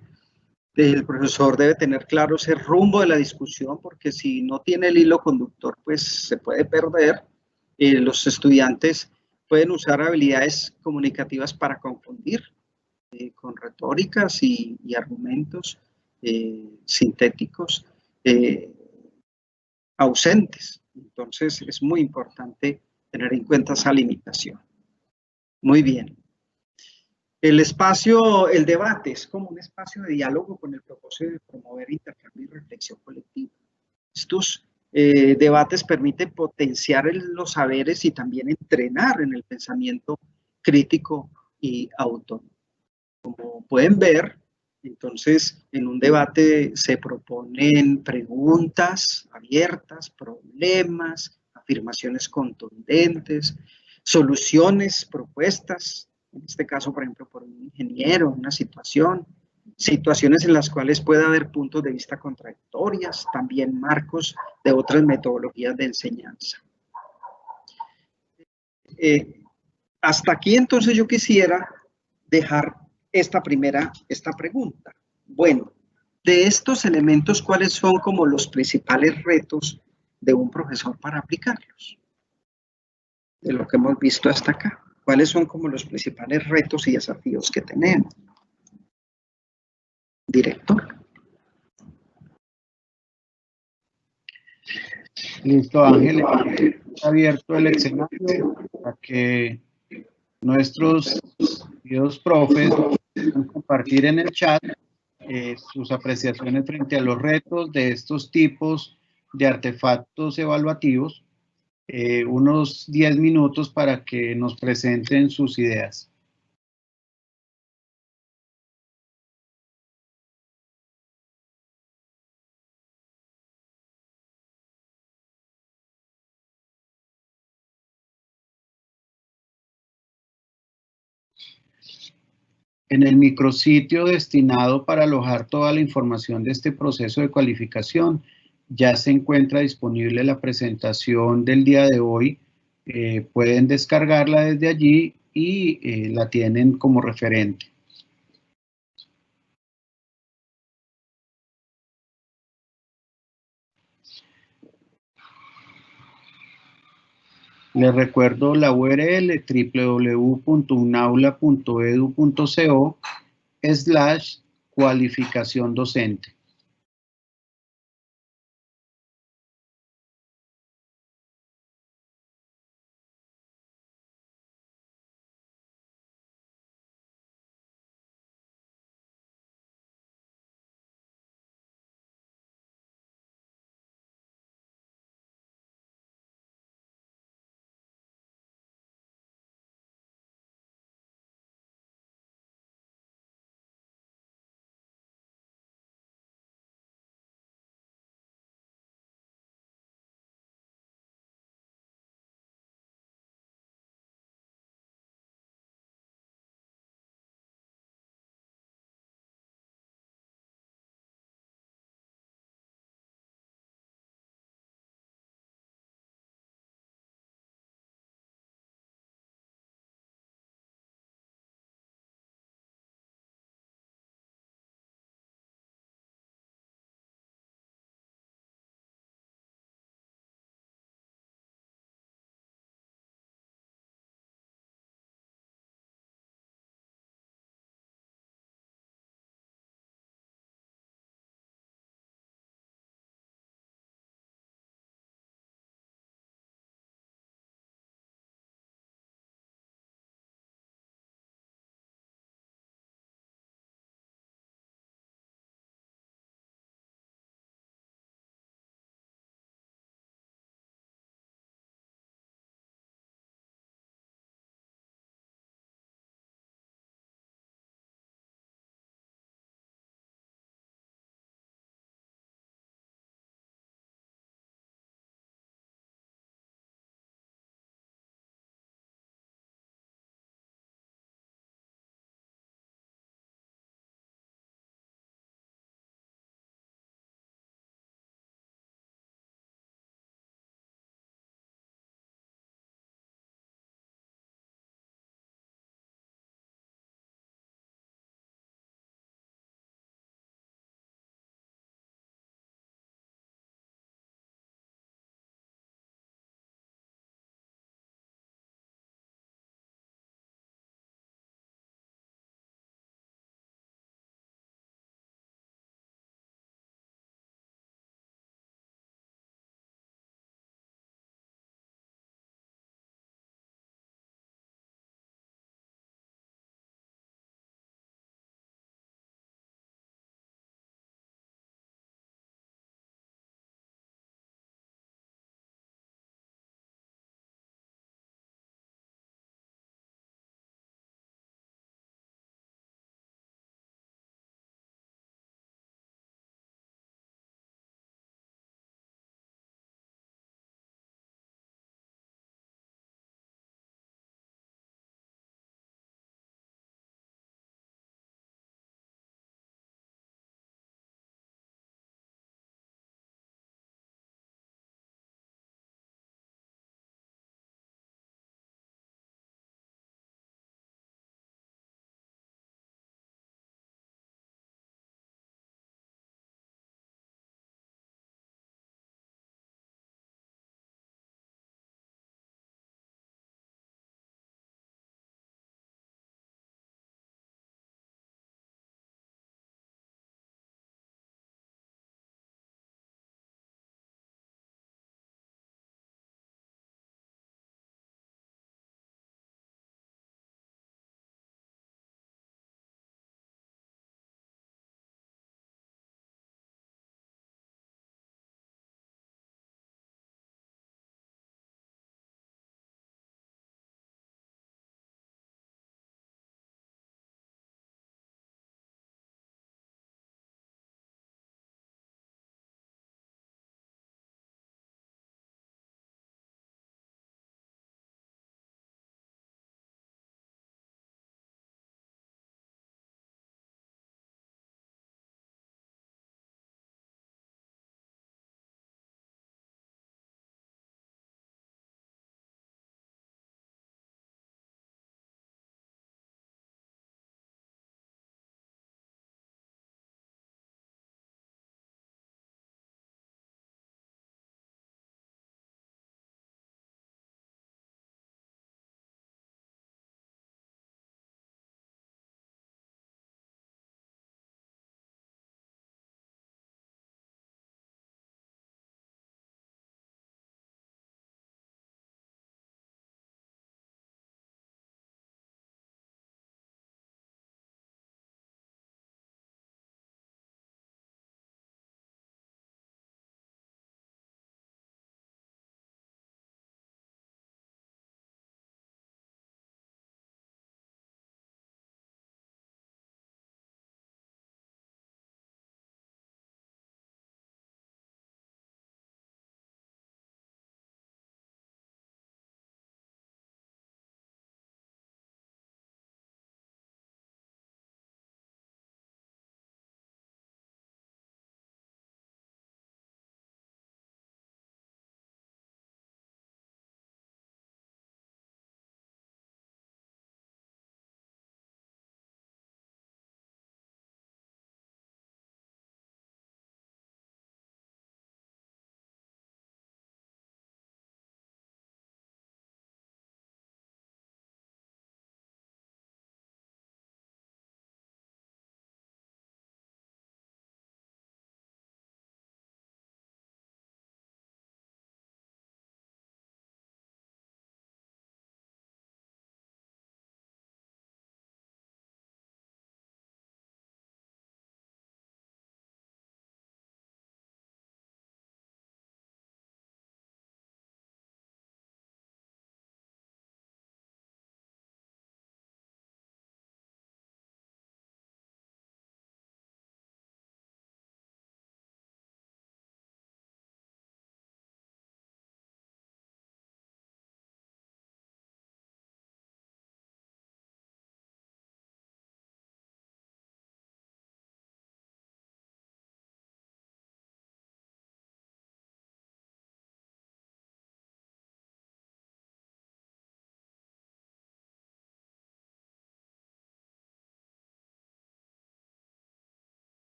El profesor debe tener claro ese rumbo de la discusión, porque si no tiene el hilo conductor, pues se puede perder. Los estudiantes pueden usar habilidades comunicativas para confundir con retóricas y argumentos sintéticos ausentes. Entonces es muy importante tener en cuenta esa limitación. Muy bien. El espacio, el debate es como un espacio de diálogo con el propósito de promover intercambio y reflexión colectiva. Estos debates permiten potenciar los saberes y también entrenar en el pensamiento crítico y autónomo. Como pueden ver, entonces en un debate se proponen preguntas abiertas, problemas, afirmaciones contundentes, soluciones propuestas, en este caso, por ejemplo, por un ingeniero, una situación, situaciones en las cuales puede haber puntos de vista contradictorias, también marcos de otras metodologías de enseñanza. Hasta aquí entonces yo quisiera dejar esta pregunta. Bueno, de estos elementos, ¿cuáles son como los principales retos de un profesor para aplicarlos? De lo que hemos visto hasta acá. ¿Cuáles son como los principales retos y desafíos que tenemos? Director. Listo, Ángel. Está abierto el escenario para que nuestros queridos profes puedan compartir en el chat sus apreciaciones frente a los retos de estos tipos de artefactos evaluativos. Unos 10 minutos para que nos presenten sus ideas. En el micrositio destinado para alojar toda la información de este proceso de cualificación, ya se encuentra disponible la presentación del día de hoy. Pueden descargarla desde allí y la tienen como referente. Les recuerdo la URL www.unaula.edu.co/cualificación docente.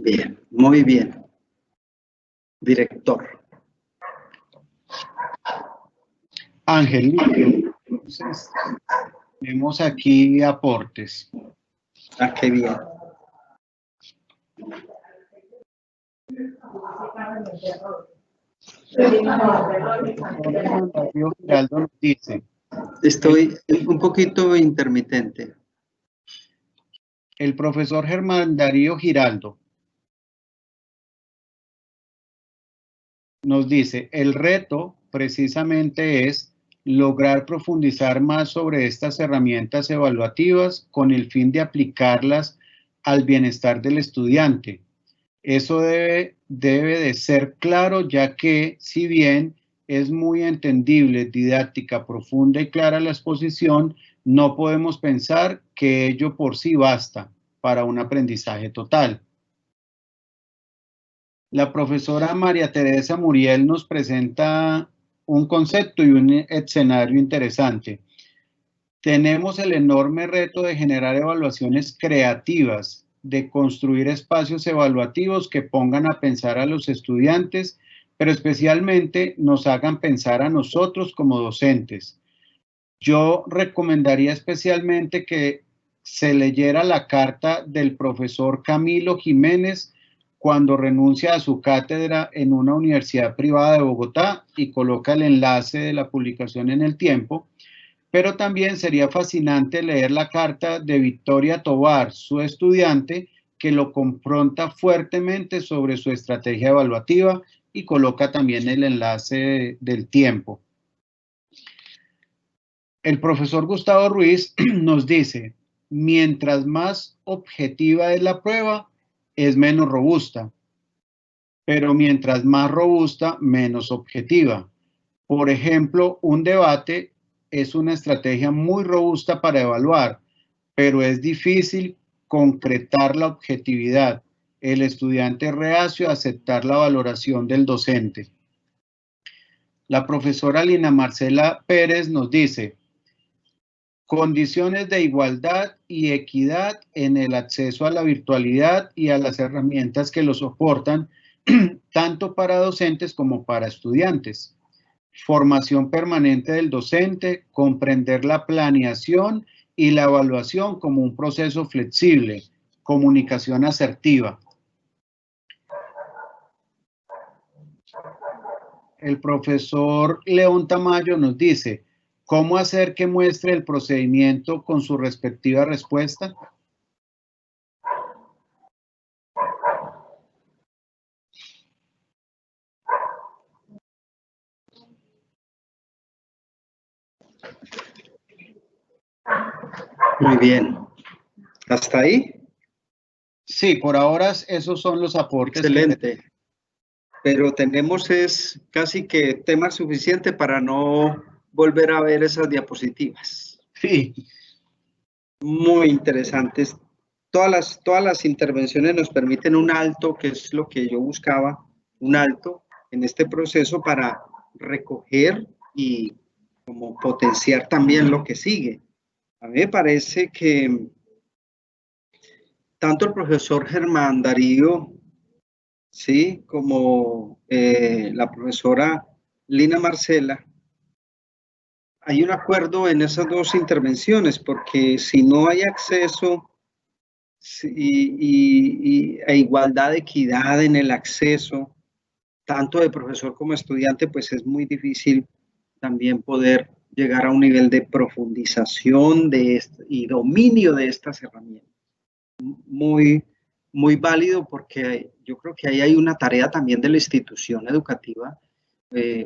Bien, muy bien. Director. Ángel, entonces, tenemos aquí aportes. Ah, qué bien. Giraldo nos dice, Estoy un poquito intermitente. el profesor Germán Darío Giraldo nos dice, el reto precisamente es lograr profundizar más sobre estas herramientas evaluativas con el fin de aplicarlas al bienestar del estudiante. Eso debe de ser claro, ya que si bien es muy entendible, didáctica, profunda y clara la exposición, no podemos pensar que ello por sí basta para un aprendizaje total. La profesora María Teresa Muriel nos presenta un concepto y un escenario interesante. Tenemos el enorme reto de generar evaluaciones creativas, de construir espacios evaluativos que pongan a pensar a los estudiantes, pero especialmente nos hagan pensar a nosotros como docentes. Yo recomendaría especialmente que se leyera la carta del profesor Camilo Jiménez cuando renuncia a su cátedra en una universidad privada de Bogotá y coloca el enlace de la publicación en El Tiempo. Pero también sería fascinante leer la carta de Victoria Tovar, su estudiante, que lo confronta fuertemente sobre su estrategia evaluativa y coloca también el enlace del Tiempo. El profesor Gustavo Ruiz nos dice, mientras más objetiva es la prueba, es menos robusta, pero mientras más robusta, menos objetiva. Por ejemplo, un debate es una estrategia muy robusta para evaluar, pero es difícil concretar la objetividad. El estudiante es reacio a aceptar la valoración del docente. La profesora Lina Marcela Pérez nos dice, condiciones de igualdad y equidad en el acceso a la virtualidad y a las herramientas que lo soportan, tanto para docentes como para estudiantes. Formación permanente del docente, comprender la planeación y la evaluación como un proceso flexible, comunicación asertiva. El profesor León Tamayo nos dice, ¿cómo hacer que muestre el procedimiento con su respectiva respuesta? Muy bien. ¿Hasta ahí? Sí, por ahora esos son los aportes. Excelente. Pero tenemos casi que tema suficiente para no volver a ver esas diapositivas. Sí. Muy interesantes. Todas las intervenciones nos permiten un alto, que es lo que yo buscaba, un alto en este proceso para recoger y como potenciar también lo que sigue. A mí me parece que tanto el profesor Germán Darío, sí, como la profesora Lina Marcela, hay un acuerdo en esas dos intervenciones, porque si no hay acceso a igualdad de equidad en el acceso, tanto de profesor como estudiante, pues es muy difícil también poder llegar a un nivel de profundización y dominio de estas herramientas. Muy, muy válido, porque yo creo que ahí hay una tarea también de la institución educativa,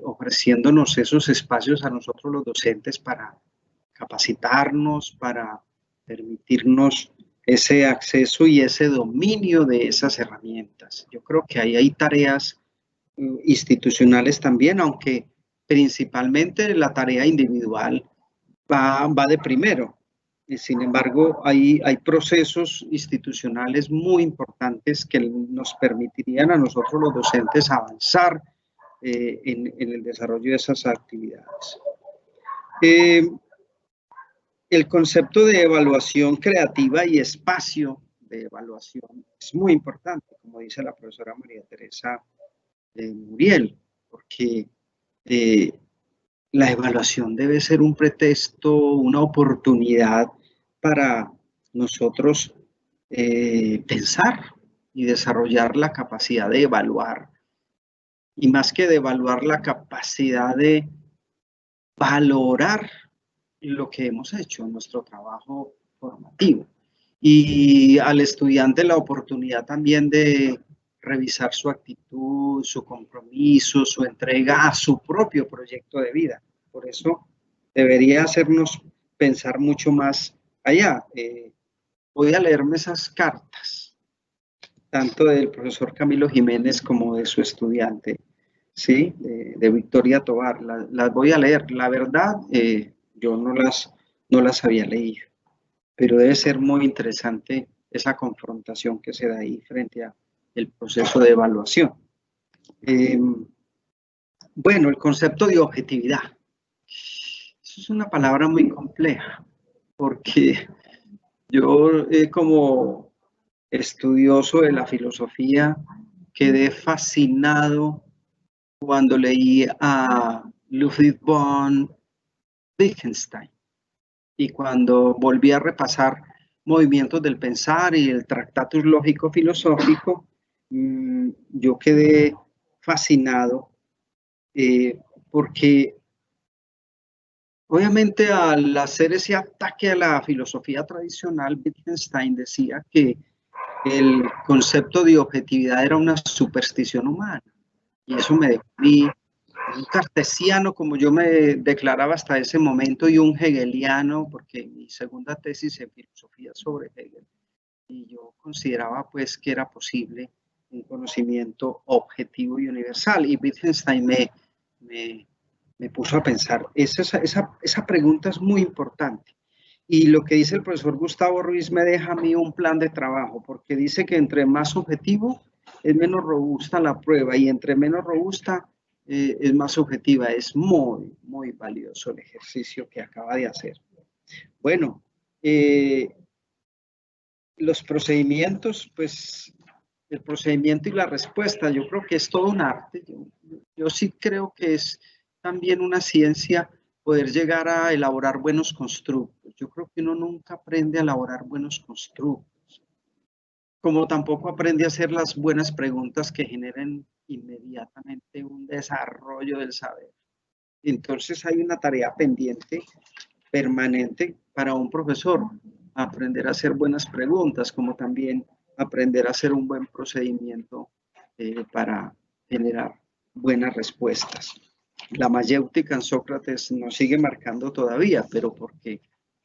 ofreciéndonos esos espacios a nosotros los docentes para capacitarnos, para permitirnos ese acceso y ese dominio de esas herramientas. Yo creo que ahí hay tareas institucionales también, aunque principalmente la tarea individual va de primero. Sin embargo, hay procesos institucionales muy importantes que nos permitirían a nosotros los docentes avanzar en el desarrollo de esas actividades. El concepto de evaluación creativa y espacio de evaluación es muy importante, como dice la profesora María Teresa Muriel, porque la evaluación debe ser un pretexto, una oportunidad para nosotros pensar y desarrollar la capacidad de evaluar, y más que de evaluar, la capacidad de valorar lo que hemos hecho en nuestro trabajo formativo. Y al estudiante la oportunidad también de revisar su actitud, su compromiso, su entrega a su propio proyecto de vida. Por eso debería hacernos pensar mucho más allá. Voy a leerme esas cartas, tanto del profesor Camilo Jiménez como de su estudiante, ¿sí? De Victoria Tovar. Las voy a leer. La verdad, yo no las había leído, pero debe ser muy interesante esa confrontación que se da ahí frente a el proceso de evaluación. Bueno, el concepto de objetividad. Eso es una palabra muy compleja, porque yo como estudioso de la filosofía quedé fascinado cuando leí a Ludwig von Wittgenstein, y cuando volví a repasar Movimientos del Pensar y el Tractatus Lógico Filosófico, yo quedé fascinado porque obviamente al hacer ese ataque a la filosofía tradicional, Wittgenstein decía que el concepto de objetividad era una superstición humana, y eso me dejó a mí un cartesiano, como yo me declaraba hasta ese momento, y un hegeliano, porque mi segunda tesis en filosofía sobre Hegel, y yo consideraba pues que era posible un conocimiento objetivo y universal, y Wittgenstein me puso a pensar. Esa pregunta es muy importante, y lo que dice el profesor Gustavo Ruiz me deja a mí un plan de trabajo, porque dice que entre más objetivo es menos robusta la prueba, y entre menos robusta es más subjetiva. Es muy, muy valioso el ejercicio que acaba de hacer. Bueno, los procedimientos, pues el procedimiento y la respuesta, yo creo que es todo un arte. Yo sí creo que es también una ciencia poder llegar a elaborar buenos constructos. Yo creo que uno nunca aprende a elaborar buenos constructos, como tampoco aprende a hacer las buenas preguntas que generen inmediatamente un desarrollo del saber. Entonces hay una tarea pendiente, permanente, para un profesor: aprender a hacer buenas preguntas, como también aprender a hacer un buen procedimiento para generar buenas respuestas. La mayéutica en Sócrates nos sigue marcando todavía, pero porque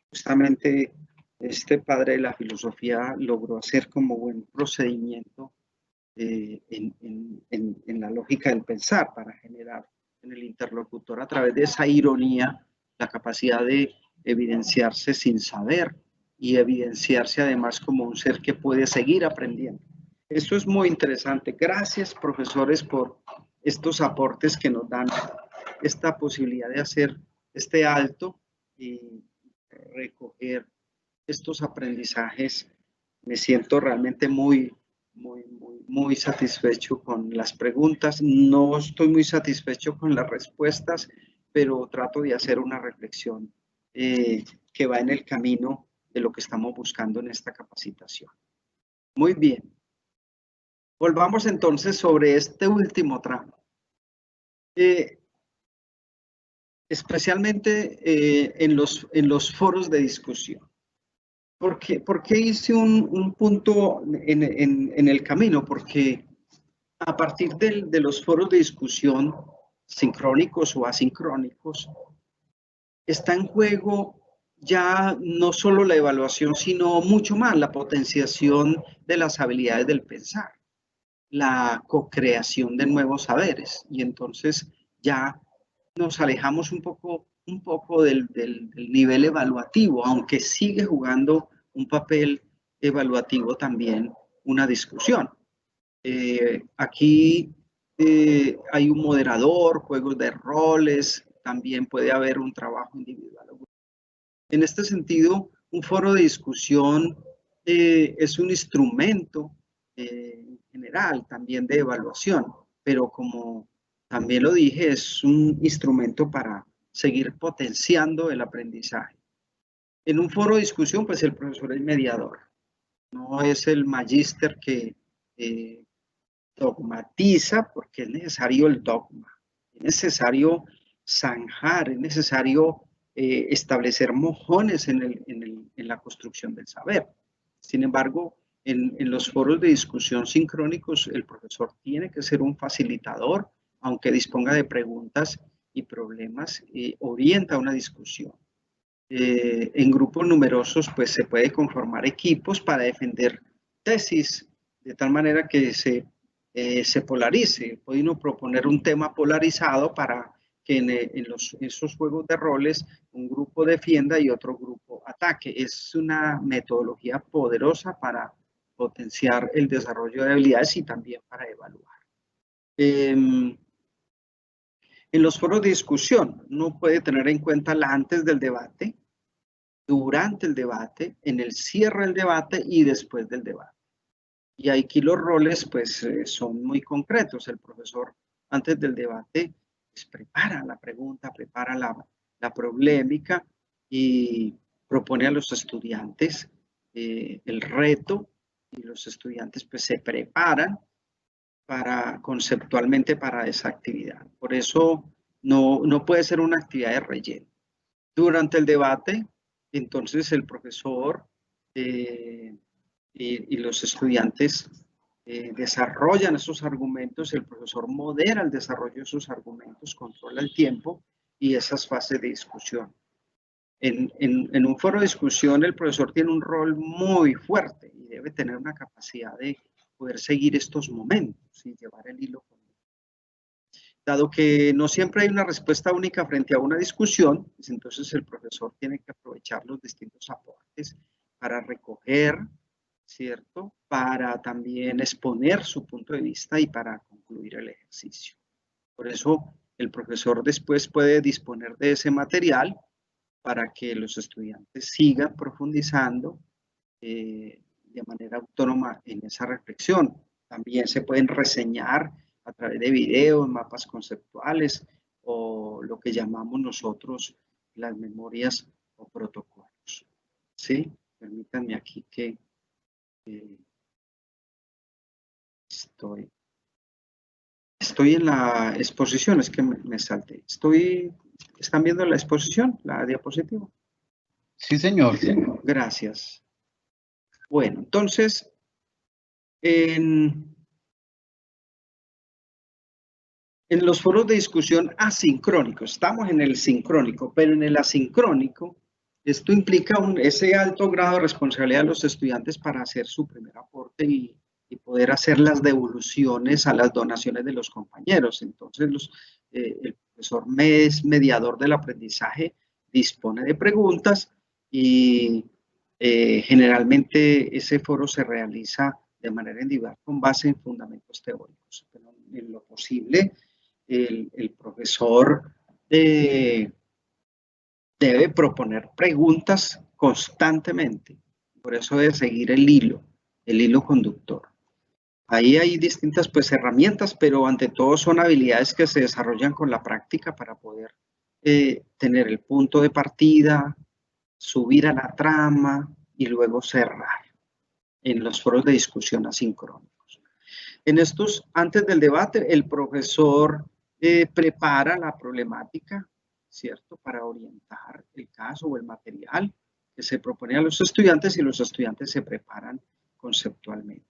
justamente este padre de la filosofía logró hacer como buen procedimiento en la lógica del pensar, para generar en el interlocutor, a través de esa ironía, la capacidad de evidenciarse sin saber, y evidenciarse además como un ser que puede seguir aprendiendo. Esto es muy interesante. Gracias, profesores, por estos aportes que nos dan esta posibilidad de hacer este alto y recoger estos aprendizajes. Me siento realmente muy satisfecho con las preguntas. No estoy muy satisfecho con las respuestas, pero trato de hacer una reflexión que va en el camino de lo que estamos buscando en esta capacitación. Muy bien. Volvamos entonces sobre este último tramo. Especialmente en los foros de discusión. ¿Por qué hice un punto en el camino? Porque a partir de los foros de discusión, sincrónicos o asincrónicos, está en juego ya no solo la evaluación, sino mucho más la potenciación de las habilidades del pensar, la co-creación de nuevos saberes. Y entonces ya nos alejamos un poco del nivel evaluativo, aunque sigue jugando un papel evaluativo también una discusión. Aquí hay un moderador, juegos de roles, también puede haber un trabajo individual. En este sentido, un foro de discusión es un instrumento general también de evaluación, pero como también lo dije, es un instrumento para seguir potenciando el aprendizaje. En un foro de discusión, pues el profesor es mediador, no es el magíster que dogmatiza, porque es necesario el dogma, es necesario zanjar, es necesario establecer mojones en la construcción del saber. Sin embargo, en los foros de discusión sincrónicos, el profesor tiene que ser un facilitador, aunque disponga de preguntas y problemas, orienta una discusión. En grupos numerosos, pues se puede conformar equipos para defender tesis, de tal manera que se polarice. Puede uno proponer un tema polarizado para que en esos juegos de roles un grupo defienda y otro grupo ataque. Es una metodología poderosa para potenciar el desarrollo de habilidades y también para evaluar. En los foros de discusión, uno puede tener en cuenta la antes del debate, durante el debate, en el cierre del debate y después del debate. Y aquí los roles pues son muy concretos. El profesor antes del debate pues, prepara la pregunta, prepara la problemática y propone a los estudiantes el reto, y los estudiantes pues se preparan conceptualmente para esa actividad. Por eso no puede ser una actividad de relleno. Durante el debate, entonces el profesor y los estudiantes desarrollan esos argumentos, el profesor modera el desarrollo de esos argumentos, controla el tiempo y esas fases de discusión. En un foro de discusión el profesor tiene un rol muy fuerte y debe tener una capacidad de poder seguir estos momentos y llevar el hilo conductor. Dado que no siempre hay una respuesta única frente a una discusión, pues entonces el profesor tiene que aprovechar los distintos aportes para recoger, ¿cierto? Para también exponer su punto de vista y para concluir el ejercicio. Por eso el profesor después puede disponer de ese material para que los estudiantes sigan profundizando de manera autónoma en esa reflexión. También se pueden reseñar a través de videos, mapas conceptuales o lo que llamamos nosotros las memorias o protocolos. ¿Sí? Permítanme aquí que estoy en la exposición, es que me salté. ¿Están viendo la exposición, la diapositiva? Sí, señor. Gracias. Bueno, entonces, en los foros de discusión asincrónicos, estamos en el sincrónico, pero en el asincrónico, esto implica ese alto grado de responsabilidad de los estudiantes para hacer su primer aporte y poder hacer las devoluciones a las donaciones de los compañeros. Entonces, el profesor es mediador del aprendizaje, dispone de preguntas y generalmente ese foro se realiza de manera individual con base en fundamentos teóricos. Pero en lo posible, el profesor debe proponer preguntas constantemente. Por eso debe seguir el hilo conductor. Ahí hay distintas pues, herramientas, pero ante todo son habilidades que se desarrollan con la práctica para poder tener el punto de partida, subir a la trama y luego cerrar en los foros de discusión asincrónicos. En estos, antes del debate, el profesor prepara la problemática, ¿cierto? Para orientar el caso o el material que se propone a los estudiantes y los estudiantes se preparan conceptualmente.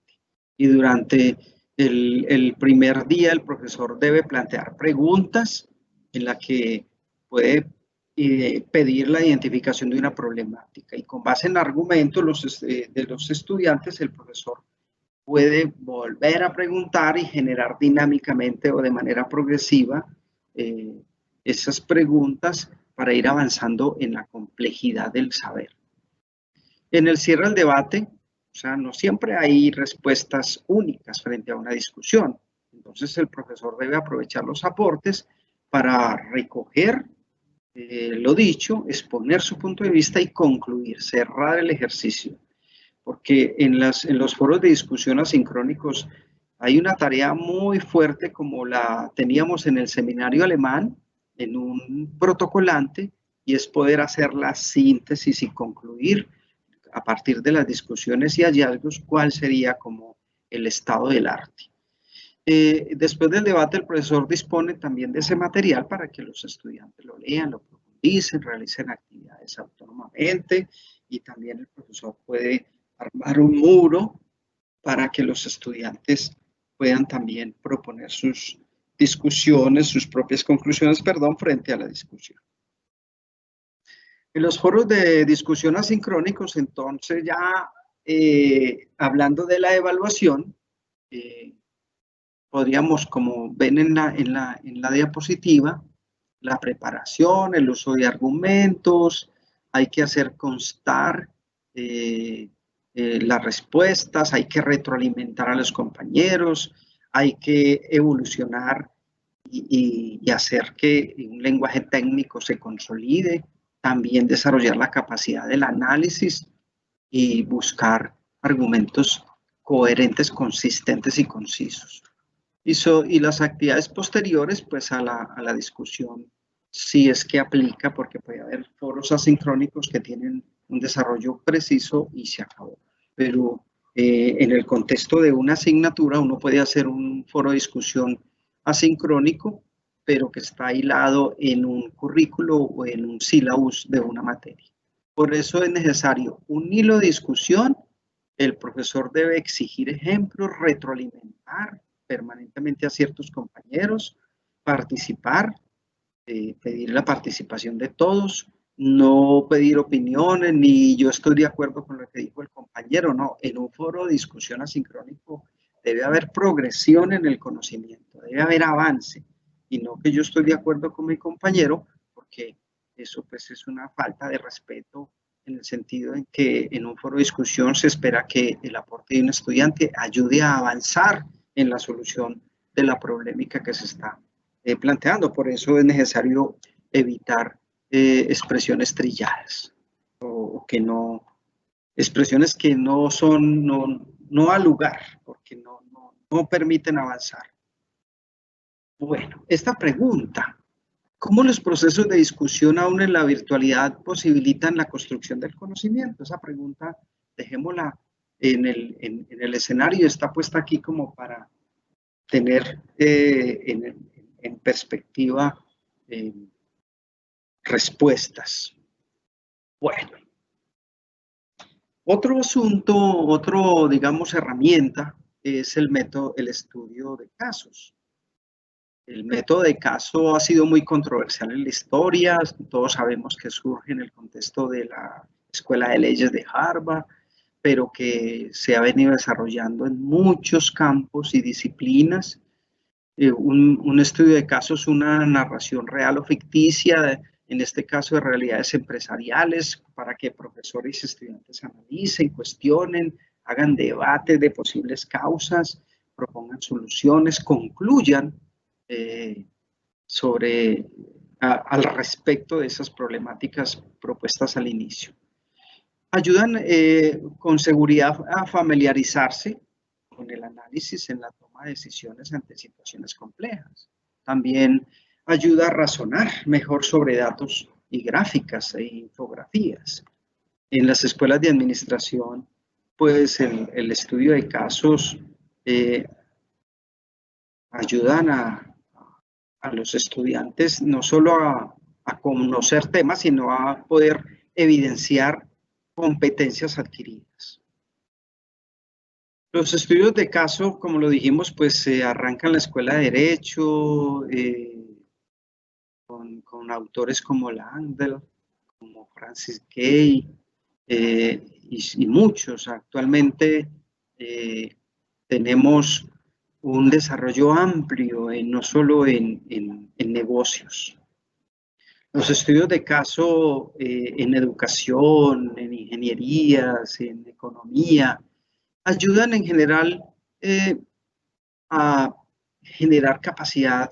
Y durante el primer día el profesor debe plantear preguntas en las que puede pedir la identificación de una problemática y con base en argumentos de los estudiantes el profesor puede volver a preguntar y generar dinámicamente o de manera progresiva esas preguntas para ir avanzando en la complejidad del saber. En el cierre del debate, o sea, no siempre hay respuestas únicas frente a una discusión. Entonces el profesor debe aprovechar los aportes para recoger lo dicho, exponer su punto de vista y concluir, cerrar el ejercicio. porque en los foros de discusión asincrónicos hay una tarea muy fuerte como la teníamos en el seminario alemán, en un protocolante, y es poder hacer la síntesis y concluir a partir de las discusiones y hallazgos cuál sería como el estado del arte. Después del debate, el profesor dispone también de ese material para que los estudiantes lo lean, lo profundicen, realicen actividades autónomamente, y también el profesor puede armar un muro para que los estudiantes puedan también proponer sus discusiones, sus propias conclusiones, perdón, frente a la discusión. En los foros de discusión asincrónicos, entonces ya hablando de la evaluación, podríamos, como ven en la diapositiva, la preparación, el uso de argumentos, hay que hacer constar las respuestas, hay que retroalimentar a los compañeros, hay que evolucionar y hacer que un lenguaje técnico se consolide, también desarrollar la capacidad del análisis y buscar argumentos coherentes, consistentes y concisos. Y las actividades posteriores, pues a la discusión, si es que aplica, porque puede haber foros asincrónicos que tienen un desarrollo preciso y se acabó. Pero en el contexto de una asignatura, uno puede hacer un foro de discusión asincrónico, pero que está hilado en un currículo o en un sílabus de una materia. Por eso es necesario un hilo de discusión. El profesor debe exigir ejemplos, retroalimentar permanentemente a ciertos compañeros, participar, pedir la participación de todos, no pedir opiniones, ni yo estoy de acuerdo con lo que dijo el compañero, no. En un foro de discusión asincrónico debe haber progresión en el conocimiento, debe haber avance, y no que yo estoy de acuerdo con mi compañero, porque eso pues es una falta de respeto, en el sentido en que en un foro de discusión se espera que el aporte de un estudiante ayude a avanzar en la solución de la problemática que se está planteando. Por eso es necesario evitar expresiones trilladas o que no, expresiones que no son, no al lugar, porque no permiten avanzar. Bueno, esta pregunta, ¿cómo los procesos de discusión aún en la virtualidad posibilitan la construcción del conocimiento? Esa pregunta, dejémosla en el escenario, está puesta aquí como para tener en perspectiva respuestas. Bueno, otro asunto, digamos, herramienta es el método, el estudio de casos. El método de caso ha sido muy controversial en la historia. Todos sabemos que surge en el contexto de la Escuela de Leyes de Harvard, pero que se ha venido desarrollando en muchos campos y disciplinas. Un estudio de casos, una narración real o ficticia, en este caso de realidades empresariales, para que profesores y estudiantes analicen, cuestionen, hagan debates de posibles causas, propongan soluciones, concluyan al respecto de esas problemáticas propuestas al inicio. Ayudan con seguridad a familiarizarse con el análisis en la toma de decisiones ante situaciones complejas. También ayuda a razonar mejor sobre datos y gráficas e infografías. En las escuelas de administración, pues el estudio de casos ayudan a los estudiantes no solo a conocer temas, sino a poder evidenciar competencias adquiridas. Los estudios de caso, como lo dijimos, pues se arrancan en la Escuela de Derecho, con autores como Langdell, como Francis Gay, y muchos. Actualmente tenemos un desarrollo amplio, no solo en negocios. Los estudios de caso en educación, en ingenierías, en economía, ayudan en general a generar capacidad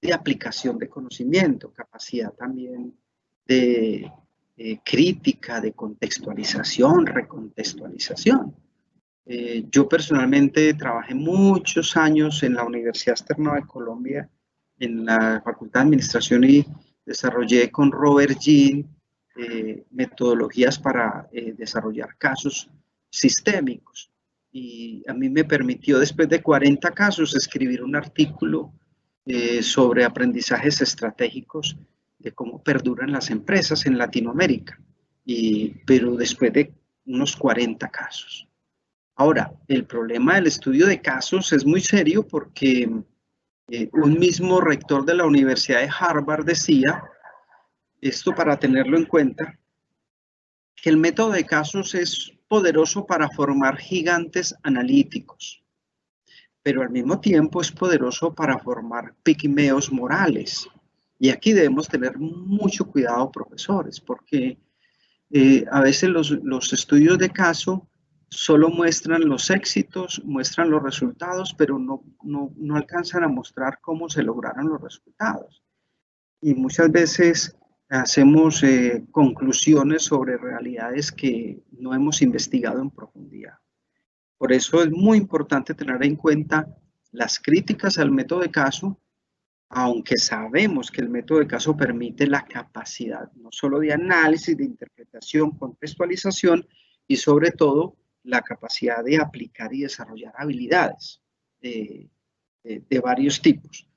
de aplicación de conocimiento, capacidad también de crítica, de contextualización, recontextualización. Yo personalmente trabajé muchos años en la Universidad Externa de Colombia, en la Facultad de Administración, y desarrollé con Robert Jean metodologías para desarrollar casos sistémicos. Y a mí me permitió, después de 40 casos, escribir un artículo sobre aprendizajes estratégicos de cómo perduran las empresas en Latinoamérica, pero después de unos 40 casos. Ahora, el problema del estudio de casos es muy serio porque un mismo rector de la Universidad de Harvard decía, esto para tenerlo en cuenta, que el método de casos es poderoso para formar gigantes analíticos, pero al mismo tiempo es poderoso para formar pigmeos morales. Y aquí debemos tener mucho cuidado, profesores, porque a veces los estudios de caso solo muestran los éxitos, muestran los resultados, pero no alcanzan a mostrar cómo se lograron los resultados. Y muchas veces hacemos conclusiones sobre realidades que no hemos investigado en profundidad. Por eso es muy importante tener en cuenta las críticas al método de caso, aunque sabemos que el método de caso permite la capacidad no solo de análisis, de interpretación, contextualización y sobre todo la capacidad de aplicar y desarrollar habilidades de varios tipos.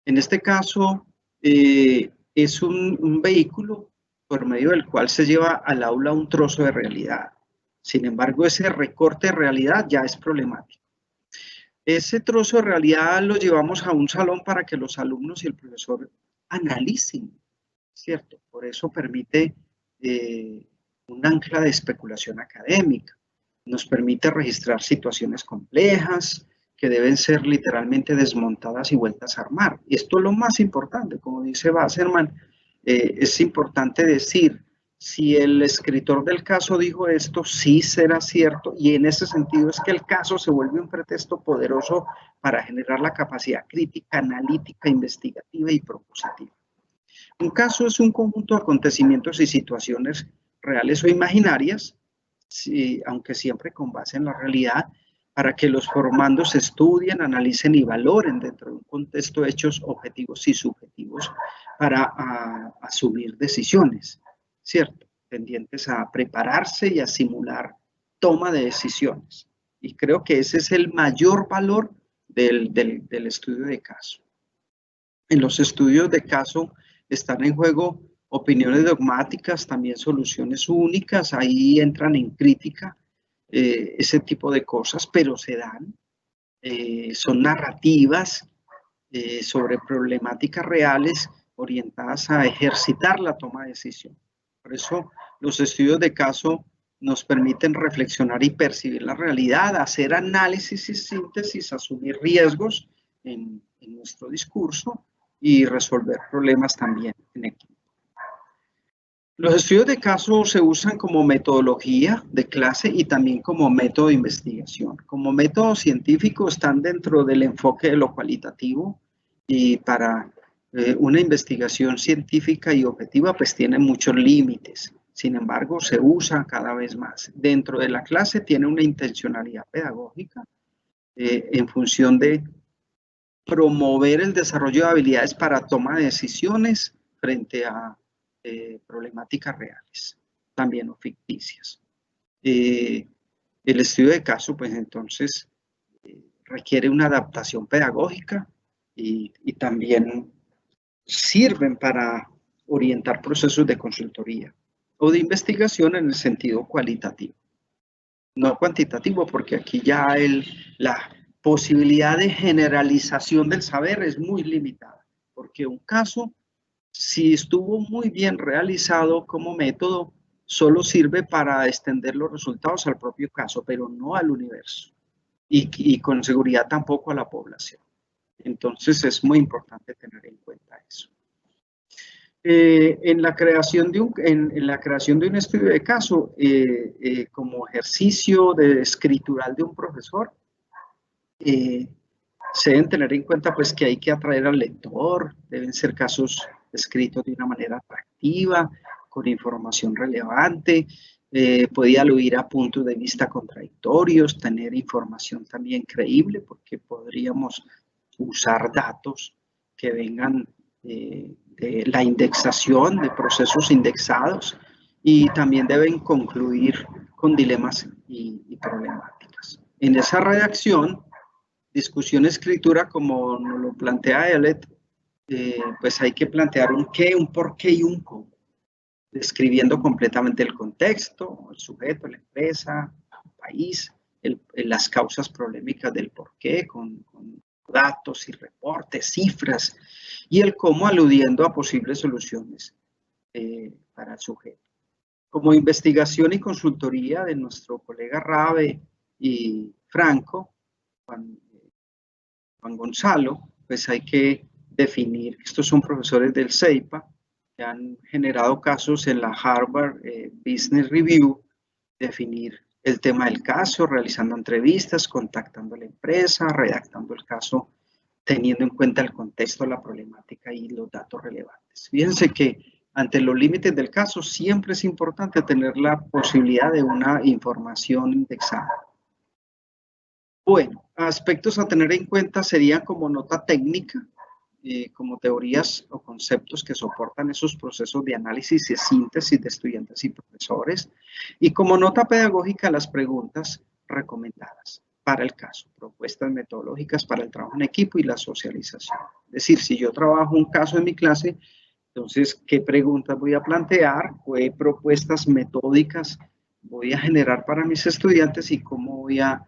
En este caso, es un vehículo por medio del cual se lleva al aula un trozo de realidad. Sin embargo, ese recorte de realidad ya es problemático. Ese trozo de realidad lo llevamos a un salón para que los alumnos y el profesor analicen, ¿cierto? Por eso permite un ancla de especulación académica. Nos permite registrar situaciones complejas que deben ser literalmente desmontadas y vueltas a armar. Y esto es lo más importante, como dice Wasserman, es importante decir, si el escritor del caso dijo esto, sí será cierto, y en ese sentido es que el caso se vuelve un pretexto poderoso para generar la capacidad crítica, analítica, investigativa y propositiva. Un caso es un conjunto de acontecimientos y situaciones reales o imaginarias, aunque siempre con base en la realidad, para que los formandos estudien, analicen y valoren dentro de un contexto de hechos objetivos y subjetivos para asumir decisiones, ¿cierto? Tendientes a prepararse y a simular toma de decisiones. Y creo que ese es el mayor valor del estudio de caso. En los estudios de caso están en juego opiniones dogmáticas, también soluciones únicas, ahí entran en crítica ese tipo de cosas, pero se dan, son narrativas sobre problemáticas reales orientadas a ejercitar la toma de decisión. Por eso los estudios de caso nos permiten reflexionar y percibir la realidad, hacer análisis y síntesis, asumir riesgos en nuestro discurso y resolver problemas también en equipo. Los estudios de caso se usan como metodología de clase y también como método de investigación. Como método científico están dentro del enfoque de lo cualitativo y para una investigación científica y objetiva pues tiene muchos límites. Sin embargo, se usa cada vez más. Dentro de la clase tiene una intencionalidad pedagógica en función de promover el desarrollo de habilidades para toma de decisiones frente a problemáticas reales, también o ficticias. El estudio de caso, pues entonces, requiere una adaptación pedagógica y también sirven para orientar procesos de consultoría o de investigación en el sentido cualitativo. No cuantitativo, porque aquí ya la posibilidad de generalización del saber es muy limitada, porque un caso, si estuvo muy bien realizado como método, solo sirve para extender los resultados al propio caso, pero no al universo. Y con seguridad tampoco a la población. Entonces es muy importante tener en cuenta eso. En la creación de un estudio de caso, como ejercicio escritural de un profesor, se deben tener en cuenta pues que hay que atraer al lector, deben ser casos escritos de una manera atractiva, con información relevante, puede aludir a puntos de vista contradictorios, tener información también creíble, porque podríamos usar datos que vengan de la indexación, de procesos indexados, y también deben concluir con dilemas y problemáticas. En esa redacción, discusión, escritura, como nos lo plantea Elet, pues hay que plantear un qué, un por qué y un cómo, describiendo completamente el contexto, el sujeto, la empresa, el país, las causas polémicas del por qué, con datos y reportes, cifras, y el cómo aludiendo a posibles soluciones para el sujeto. Como investigación y consultoría de nuestro colega Rabe y Franco, Juan Gonzalo, pues hay que definir, estos son profesores del CEIPA, que han generado casos en la Harvard Business Review, definir el tema del caso, realizando entrevistas, contactando a la empresa, redactando el caso, teniendo en cuenta el contexto, la problemática y los datos relevantes. Fíjense que ante los límites del caso siempre es importante tener la posibilidad de una información indexada. Bueno, aspectos a tener en cuenta serían como nota técnica, como teorías o conceptos que soportan esos procesos de análisis y síntesis de estudiantes y profesores, y como nota pedagógica las preguntas recomendadas para el caso, propuestas metodológicas para el trabajo en equipo y la socialización. Es decir, si yo trabajo un caso en mi clase, entonces, ¿qué preguntas voy a plantear? ¿Qué propuestas metódicas voy a generar para mis estudiantes y cómo voy a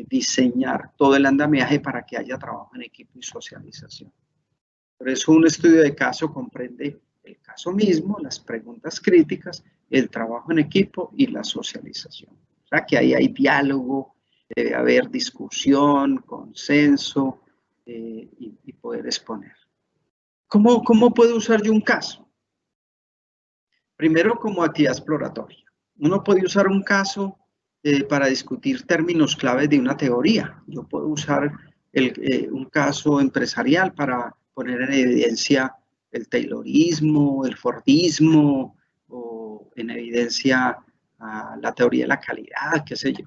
diseñar todo el andamiaje para que haya trabajo en equipo y socialización? Por eso un estudio de caso comprende el caso mismo, las preguntas críticas, el trabajo en equipo y la socialización. O sea que ahí hay diálogo, debe haber discusión, consenso y poder exponer. ¿Cómo puedo usar yo un caso? Primero, como actividad exploratoria. Uno puede usar un caso para discutir términos claves de una teoría. Yo puedo usar un caso empresarial para poner en evidencia el taylorismo, el fordismo, o en evidencia la teoría de la calidad, qué sé yo.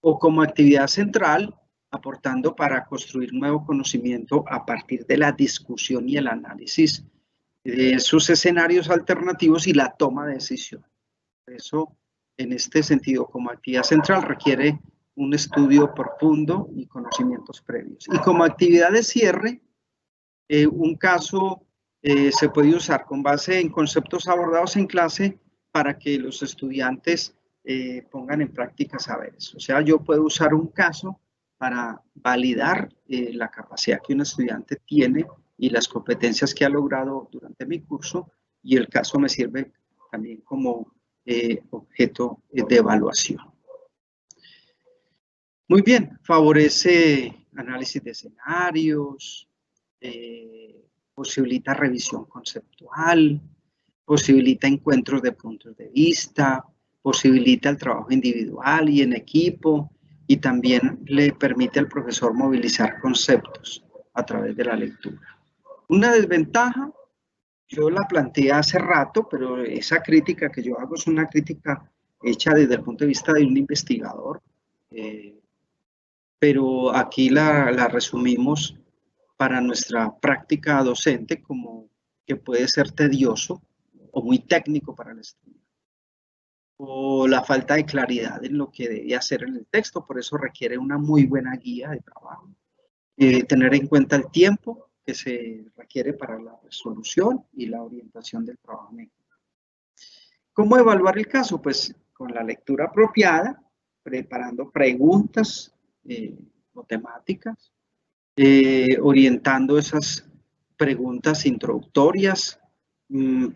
O como actividad central, aportando para construir nuevo conocimiento a partir de la discusión y el análisis de sus escenarios alternativos y la toma de decisión. Por eso, en este sentido, como actividad central requiere un estudio profundo y conocimientos previos. Y como actividad de cierre, un caso se puede usar con base en conceptos abordados en clase para que los estudiantes pongan en práctica saberes. O sea, yo puedo usar un caso para validar la capacidad que un estudiante tiene y las competencias que ha logrado durante mi curso, y el caso me sirve también como objeto de evaluación. Muy bien, favorece análisis de escenarios, posibilita revisión conceptual, posibilita encuentros de puntos de vista, posibilita el trabajo individual y en equipo, y también le permite al profesor movilizar conceptos a través de la lectura. Una desventaja, yo la planteé hace rato, pero esa crítica que yo hago es una crítica hecha desde el punto de vista de un investigador, pero aquí la resumimos para nuestra práctica docente como que puede ser tedioso o muy técnico para el estudiante, o la falta de claridad en lo que debe hacer en el texto, por eso requiere una muy buena guía de trabajo. Tener en cuenta el tiempo que se requiere para la resolución y la orientación del trabajo en equipo. ¿Cómo evaluar el caso? Pues con la lectura apropiada, preparando preguntas o temáticas, orientando esas preguntas introductorias,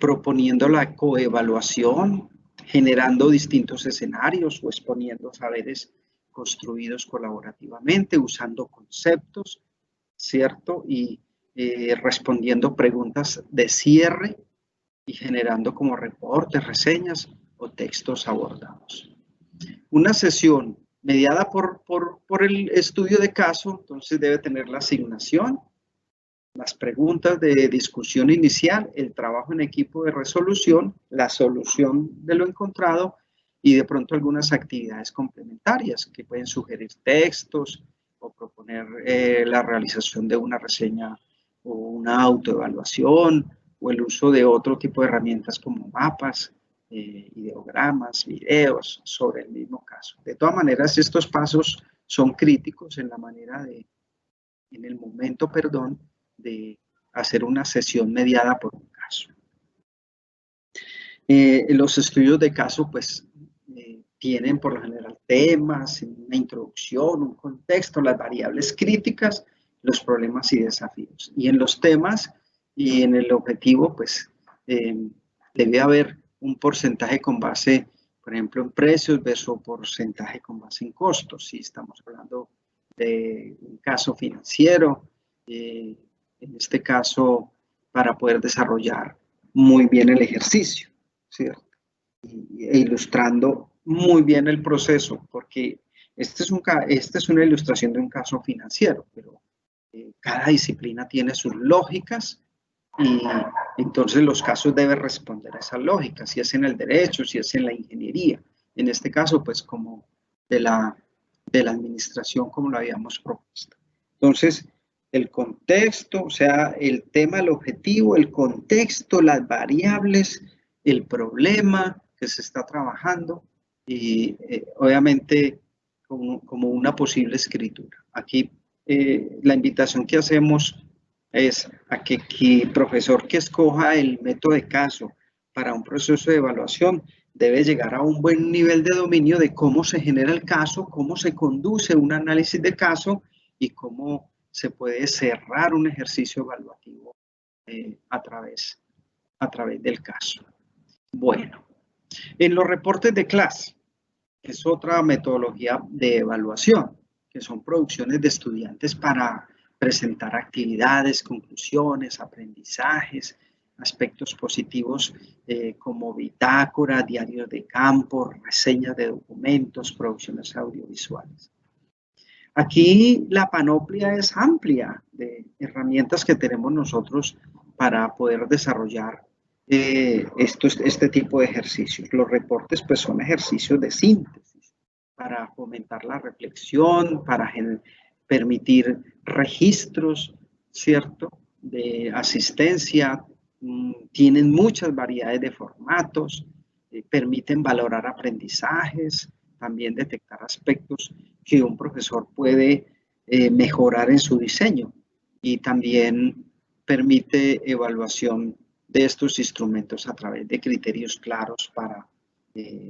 proponiendo la coevaluación, generando distintos escenarios o exponiendo saberes construidos colaborativamente, usando conceptos, ¿cierto? Y respondiendo preguntas de cierre y generando como reportes, reseñas o textos abordados. Una sesión mediada por el estudio de caso, entonces debe tener la asignación, las preguntas de discusión inicial, el trabajo en equipo de resolución, la solución de lo encontrado y de pronto algunas actividades complementarias que pueden sugerir textos o proponer la realización de una reseña o una autoevaluación o el uso de otro tipo de herramientas como mapas, ideogramas, videos sobre el mismo caso. De todas maneras, estos pasos son críticos en la manera de, en el momento, perdón, de hacer una sesión mediada por un caso. Los estudios de caso, pues, tienen por lo general temas, una introducción, un contexto, las variables críticas, los problemas y desafíos. Y en los temas y en el objetivo, pues, debe haber un porcentaje con base, por ejemplo, en precios versus porcentaje con base en costos. Si estamos hablando de un caso financiero, en este caso, para poder desarrollar muy bien el ejercicio, ¿cierto? E ilustrando muy bien el proceso, porque esta es una ilustración de un caso financiero, pero cada disciplina tiene sus lógicas y entonces los casos deben responder a esas lógicas, si es en el derecho, si es en la ingeniería, en este caso, pues como de la administración, como lo habíamos propuesto. Entonces, el contexto, o sea, el tema, el objetivo, el contexto, las variables, el problema que se está trabajando y obviamente como una posible escritura. Aquí la invitación que hacemos es a que el profesor que escoja el método de caso para un proceso de evaluación debe llegar a un buen nivel de dominio de cómo se genera el caso, cómo se conduce un análisis de caso y cómo se puede cerrar un ejercicio evaluativo a través del caso. Bueno, en los reportes de clase, que es otra metodología de evaluación, que son producciones de estudiantes para presentar actividades, conclusiones, aprendizajes, aspectos positivos como bitácora, diarios de campo, reseñas de documentos, producciones audiovisuales. Aquí la panoplia es amplia de herramientas que tenemos nosotros para poder desarrollar este tipo de ejercicios. Los reportes pues son ejercicios de síntesis para fomentar la reflexión, para permitir registros, ¿cierto?, de asistencia, tienen muchas variedades de formatos, permiten valorar aprendizajes, también detectar aspectos que un profesor puede mejorar en su diseño y también permite evaluación de estos instrumentos a través de criterios claros para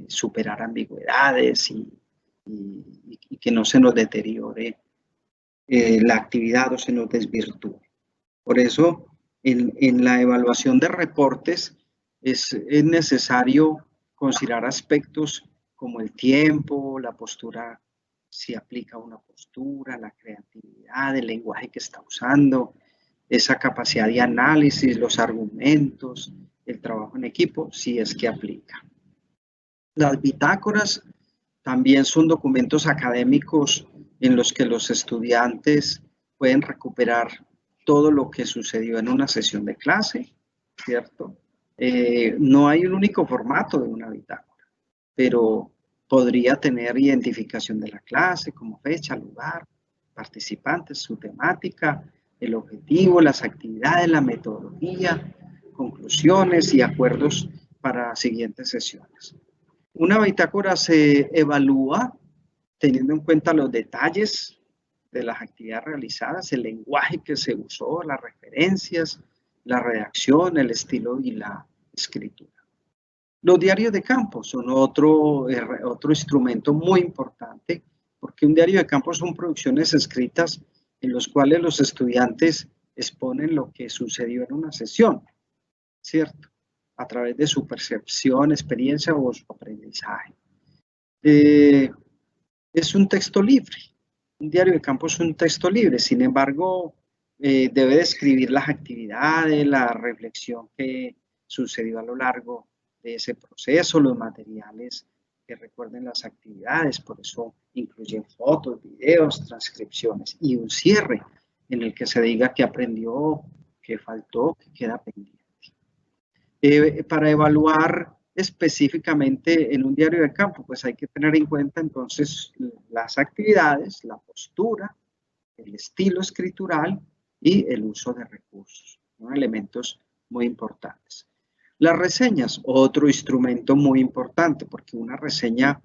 superar ambigüedades y que no se nos deteriore la actividad o se nos desvirtúe. Por eso, en la evaluación de reportes es necesario considerar aspectos como el tiempo, la postura, si aplica una postura, la creatividad, el lenguaje que está usando, esa capacidad de análisis, los argumentos, el trabajo en equipo, si es que aplica. Las bitácoras también son documentos académicos en los que los estudiantes pueden recuperar todo lo que sucedió en una sesión de clase, ¿cierto? No hay un único formato de una bitácora, pero podría tener identificación de la clase como fecha, lugar, participantes, su temática, el objetivo, las actividades, la metodología, conclusiones y acuerdos para siguientes sesiones. Una bitácora se evalúa teniendo en cuenta los detalles de las actividades realizadas, el lenguaje que se usó, las referencias, la redacción, el estilo y la escritura. Los diarios de campo son otro instrumento muy importante, porque un diario de campo son producciones escritas en los cuales los estudiantes exponen lo que sucedió en una sesión, ¿cierto?, a través de su percepción, experiencia o su aprendizaje. Es un texto libre. Un diario de campo es un texto libre, sin embargo, debe describir las actividades, la reflexión que sucedió a lo largo de ese proceso, los materiales que recuerden las actividades, por eso incluyen fotos, videos, transcripciones y un cierre en el que se diga qué aprendió, qué faltó, qué queda pendiente. Para evaluar específicamente en un diario de campo, pues hay que tener en cuenta entonces las actividades, la postura, el estilo escritural y el uso de recursos. Son elementos muy importantes. Las reseñas, otro instrumento muy importante, porque una reseña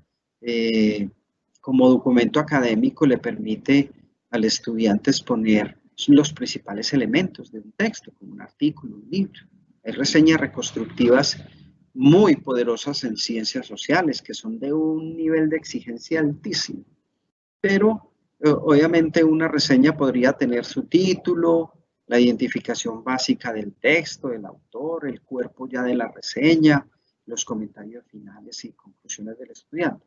como documento académico le permite al estudiante exponer los principales elementos de un texto, como un artículo, un libro. Hay reseñas reconstructivas muy poderosas en ciencias sociales, que son de un nivel de exigencia altísimo. Pero obviamente una reseña podría tener su título, la identificación básica del texto, del autor, el cuerpo ya de la reseña, los comentarios finales y conclusiones del estudiante.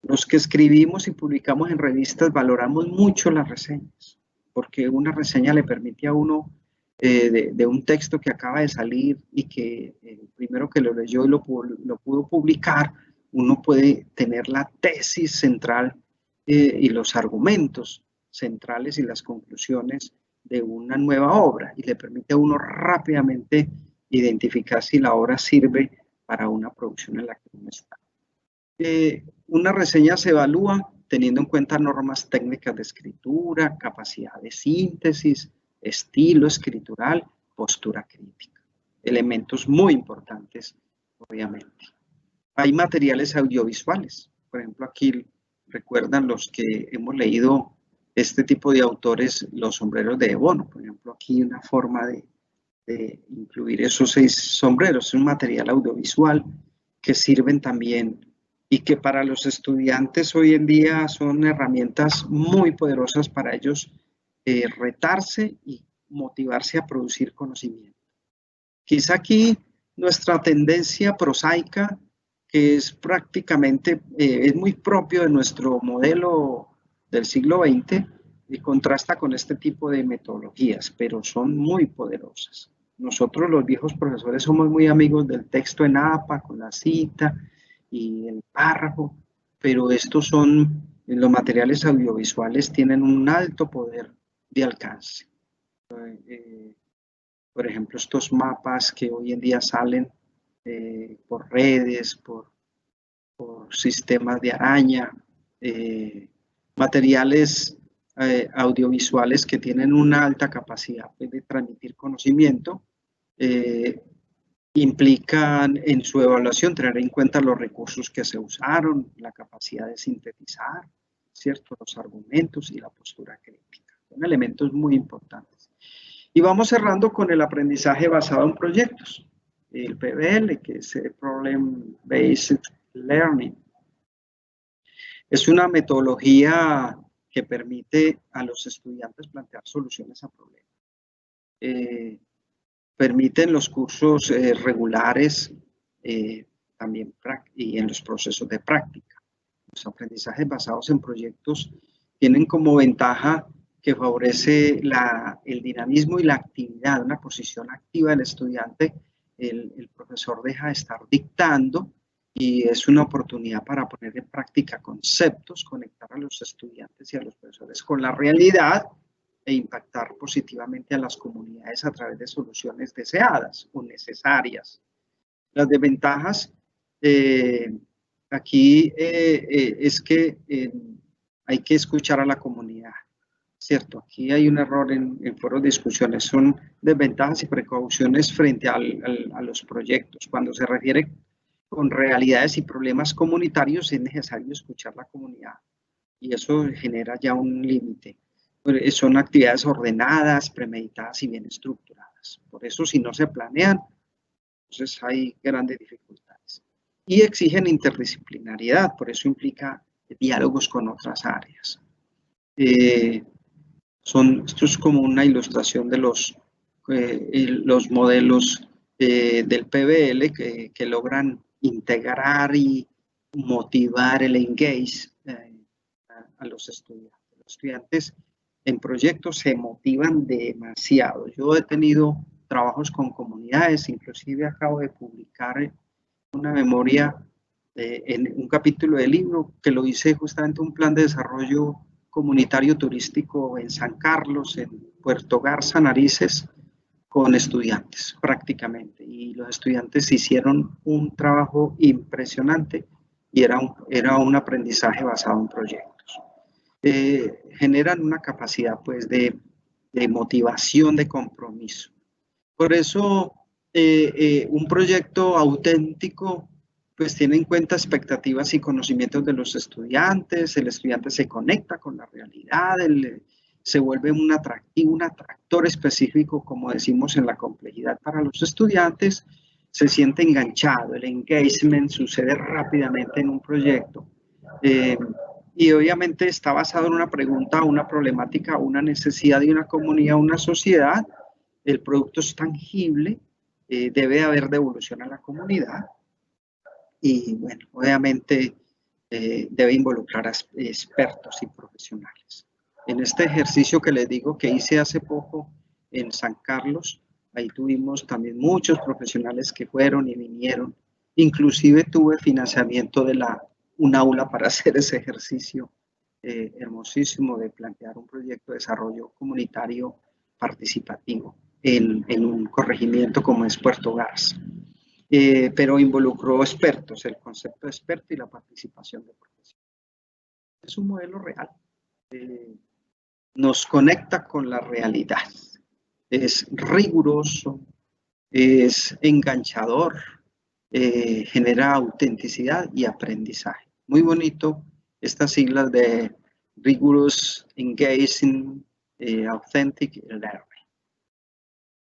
Los que escribimos y publicamos en revistas valoramos mucho las reseñas, porque una reseña le permite a uno de un texto que acaba de salir y que el primero que lo leyó y lo pudo publicar, uno puede tener la tesis central y los argumentos centrales y las conclusiones de una nueva obra, y le permite a uno rápidamente identificar si la obra sirve para una producción en la que uno está. Una reseña se evalúa teniendo en cuenta normas técnicas de escritura, capacidad de síntesis, estilo escritural, postura crítica. Elementos muy importantes, obviamente. Hay materiales audiovisuales. Por ejemplo, aquí recuerdan los que hemos leído este tipo de autores, los sombreros de ebono. Por ejemplo, aquí una forma de incluir esos 6 sombreros. Es un material audiovisual que sirven también y que para los estudiantes hoy en día son herramientas muy poderosas para ellos retarse y motivarse a producir conocimiento. Quizá aquí nuestra tendencia prosaica, que es prácticamente, es muy propio de nuestro modelo del siglo XX, y contrasta con este tipo de metodologías, pero son muy poderosas. Nosotros los viejos profesores somos muy amigos del texto en APA, con la cita y el párrafo, pero estos son, los materiales audiovisuales tienen un alto poder de alcance. Por ejemplo, estos mapas que hoy en día salen por redes, por sistemas de araña, materiales audiovisuales que tienen una alta capacidad de transmitir conocimiento, implican en su evaluación tener en cuenta los recursos que se usaron, la capacidad de sintetizar, ¿cierto? Los argumentos y la postura crítica. Son elementos muy importantes. Y vamos cerrando con el aprendizaje basado en proyectos. El PBL, que es el Problem Based Learning. Es una metodología que permite a los estudiantes plantear soluciones a problemas. Permiten los cursos regulares también y en los procesos de práctica. Los aprendizajes basados en proyectos tienen como ventaja que favorece el dinamismo y la actividad, una posición activa del estudiante. El profesor deja de estar dictando y es una oportunidad para poner en práctica conceptos, conectar a los estudiantes y a los profesores con la realidad e impactar positivamente a las comunidades a través de soluciones deseadas o necesarias. Las desventajas aquí es que hay que escuchar a la comunidad, ¿cierto? Aquí hay un error en foros de discusiones, son desventajas y precauciones frente a los proyectos. Cuando se refiere con realidades y problemas comunitarios es necesario escuchar la comunidad y eso genera ya un límite. Son actividades ordenadas, premeditadas y bien estructuradas. Por eso, si no se planean, entonces hay grandes dificultades. Y exigen interdisciplinariedad, por eso implica diálogos con otras áreas. Esto es como una ilustración de los modelos del PBL que logran integrar y motivar el engage a los estudiantes. Los estudiantes en proyectos se motivan demasiado. Yo he tenido trabajos con comunidades, inclusive acabo de publicar una memoria en un capítulo del libro que lo hice justamente un plan de desarrollo comunitario turístico en San Carlos, en Puerto Garza, Narices, con estudiantes prácticamente. Y los estudiantes hicieron un trabajo impresionante y era un aprendizaje basado en proyectos. Generan una capacidad pues de motivación, de compromiso. Por eso un proyecto auténtico pues tiene en cuenta expectativas y conocimientos de los estudiantes, el estudiante se conecta con la realidad, se vuelve un atractivo, un atractor específico, como decimos en la complejidad para los estudiantes, se siente enganchado, el engagement sucede rápidamente en un proyecto. Y obviamente está basado en una pregunta, una problemática, una necesidad de una comunidad, una sociedad. El producto es tangible, debe haber devolución a la comunidad y, bueno, obviamente debe involucrar a expertos y profesionales. En este ejercicio que les digo que hice hace poco en San Carlos, ahí tuvimos también muchos profesionales que fueron y vinieron. Inclusive tuve financiamiento de un aula para hacer ese ejercicio hermosísimo de plantear un proyecto de desarrollo comunitario participativo en un corregimiento como es Puerto Garza. Pero involucró expertos, el concepto de experto y la participación de profesionales. Es un modelo real. Nos conecta con la realidad. Es riguroso, es enganchador, genera autenticidad y aprendizaje. Muy bonito estas siglas de Rigorous, Engaging, Authentic Learning.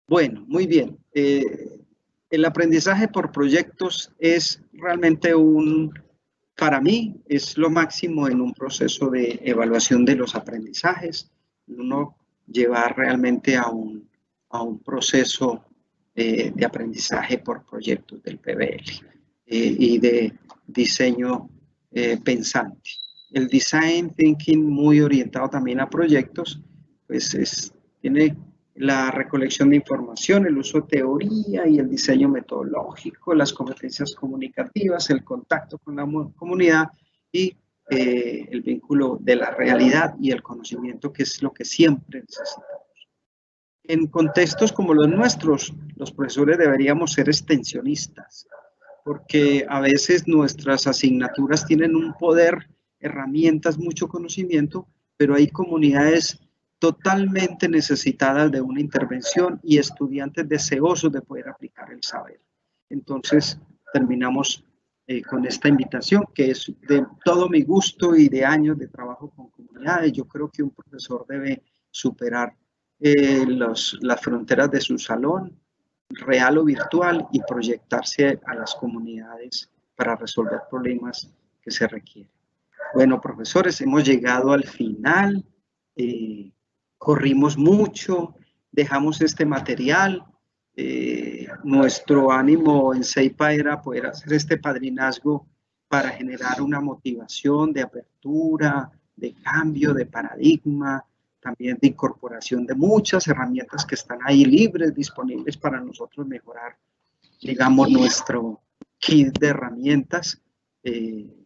Bueno, muy bien. El aprendizaje por proyectos es realmente para mí, es lo máximo en un proceso de evaluación de los aprendizajes. Uno llevar realmente a un proceso de aprendizaje por proyectos del PBL y de diseño pensante. El design thinking muy orientado también a proyectos, pues tiene la recolección de información, el uso de teoría y el diseño metodológico, las competencias comunicativas, el contacto con la comunidad y el vínculo de la realidad y el conocimiento, que es lo que siempre necesitamos. En contextos como los nuestros, los profesores deberíamos ser extensionistas, porque a veces nuestras asignaturas tienen un poder, herramientas, mucho conocimiento, pero hay comunidades totalmente necesitadas de una intervención y estudiantes deseosos de poder aplicar el saber. Entonces, terminamos con esta invitación, que es de todo mi gusto y de años de trabajo con comunidades. Yo creo que un profesor debe superar las fronteras de su salón, real o virtual, y proyectarse a las comunidades para resolver problemas que se requieren. Bueno, profesores, hemos llegado al final. Corrimos mucho, dejamos este material. Nuestro ánimo en CEIPA era poder hacer este padrinazgo para generar una motivación de apertura, de cambio, de paradigma, también de incorporación de muchas herramientas que están ahí libres, disponibles para nosotros mejorar, digamos, nuestro kit de herramientas.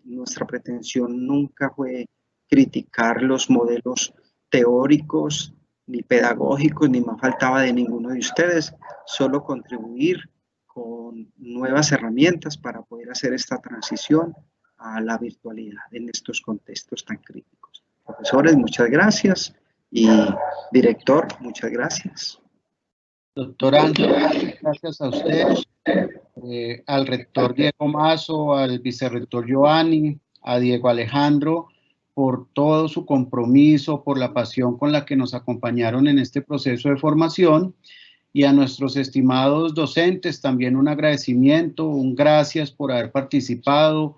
Nuestra pretensión nunca fue criticar los modelos teóricos, ni pedagógicos, ni más faltaba de ninguno de ustedes, solo contribuir con nuevas herramientas para poder hacer esta transición a la virtualidad en estos contextos tan críticos. Profesores, muchas gracias, y director, muchas gracias. Doctor Ángel, gracias a usted, al rector Diego Mazo, al vicerrector Giovanni, a Diego Alejandro, por todo su compromiso, por la pasión con la que nos acompañaron en este proceso de formación, y a nuestros estimados docentes también un agradecimiento, un gracias por haber participado,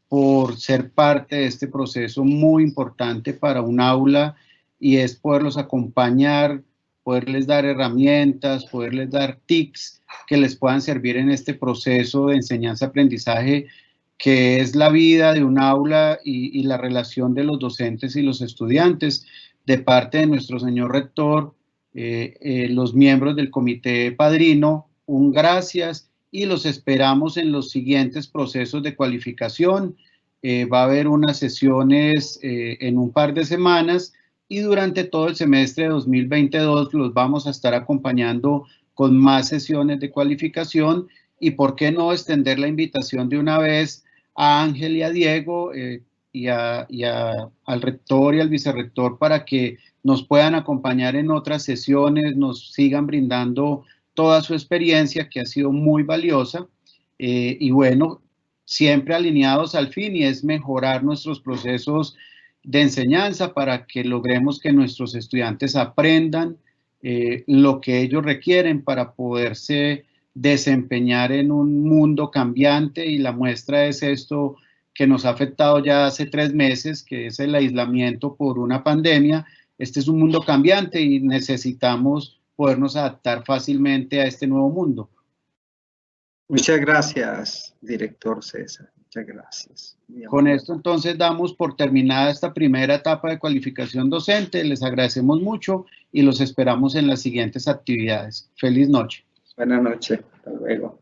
por ser parte de este proceso muy importante para un aula, y es poderlos acompañar, poderles dar herramientas, poderles dar tips que les puedan servir en este proceso de enseñanza-aprendizaje que es la vida de un aula y la relación de los docentes y los estudiantes. De parte de nuestro señor rector, los miembros del comité padrino, un gracias, y los esperamos en los siguientes procesos de cualificación. Va a haber unas sesiones en un par de semanas y durante todo el semestre de 2022 los vamos a estar acompañando con más sesiones de cualificación y por qué no extender la invitación de una vez a Ángel y a Diego al rector y al vicerrector para que nos puedan acompañar en otras sesiones, nos sigan brindando toda su experiencia que ha sido muy valiosa y bueno, siempre alineados al fin y es mejorar nuestros procesos de enseñanza para que logremos que nuestros estudiantes aprendan lo que ellos requieren para poderse desempeñar en un mundo cambiante y la muestra es esto que nos ha afectado ya hace 3 meses, que es el aislamiento por una pandemia. Este es un mundo cambiante y necesitamos podernos adaptar fácilmente a este nuevo mundo. Muchas gracias, director César. Muchas gracias. Con esto entonces damos por terminada esta primera etapa de cualificación docente. Les agradecemos mucho y los esperamos en las siguientes actividades. Feliz noche. Buenas noches. Hasta luego.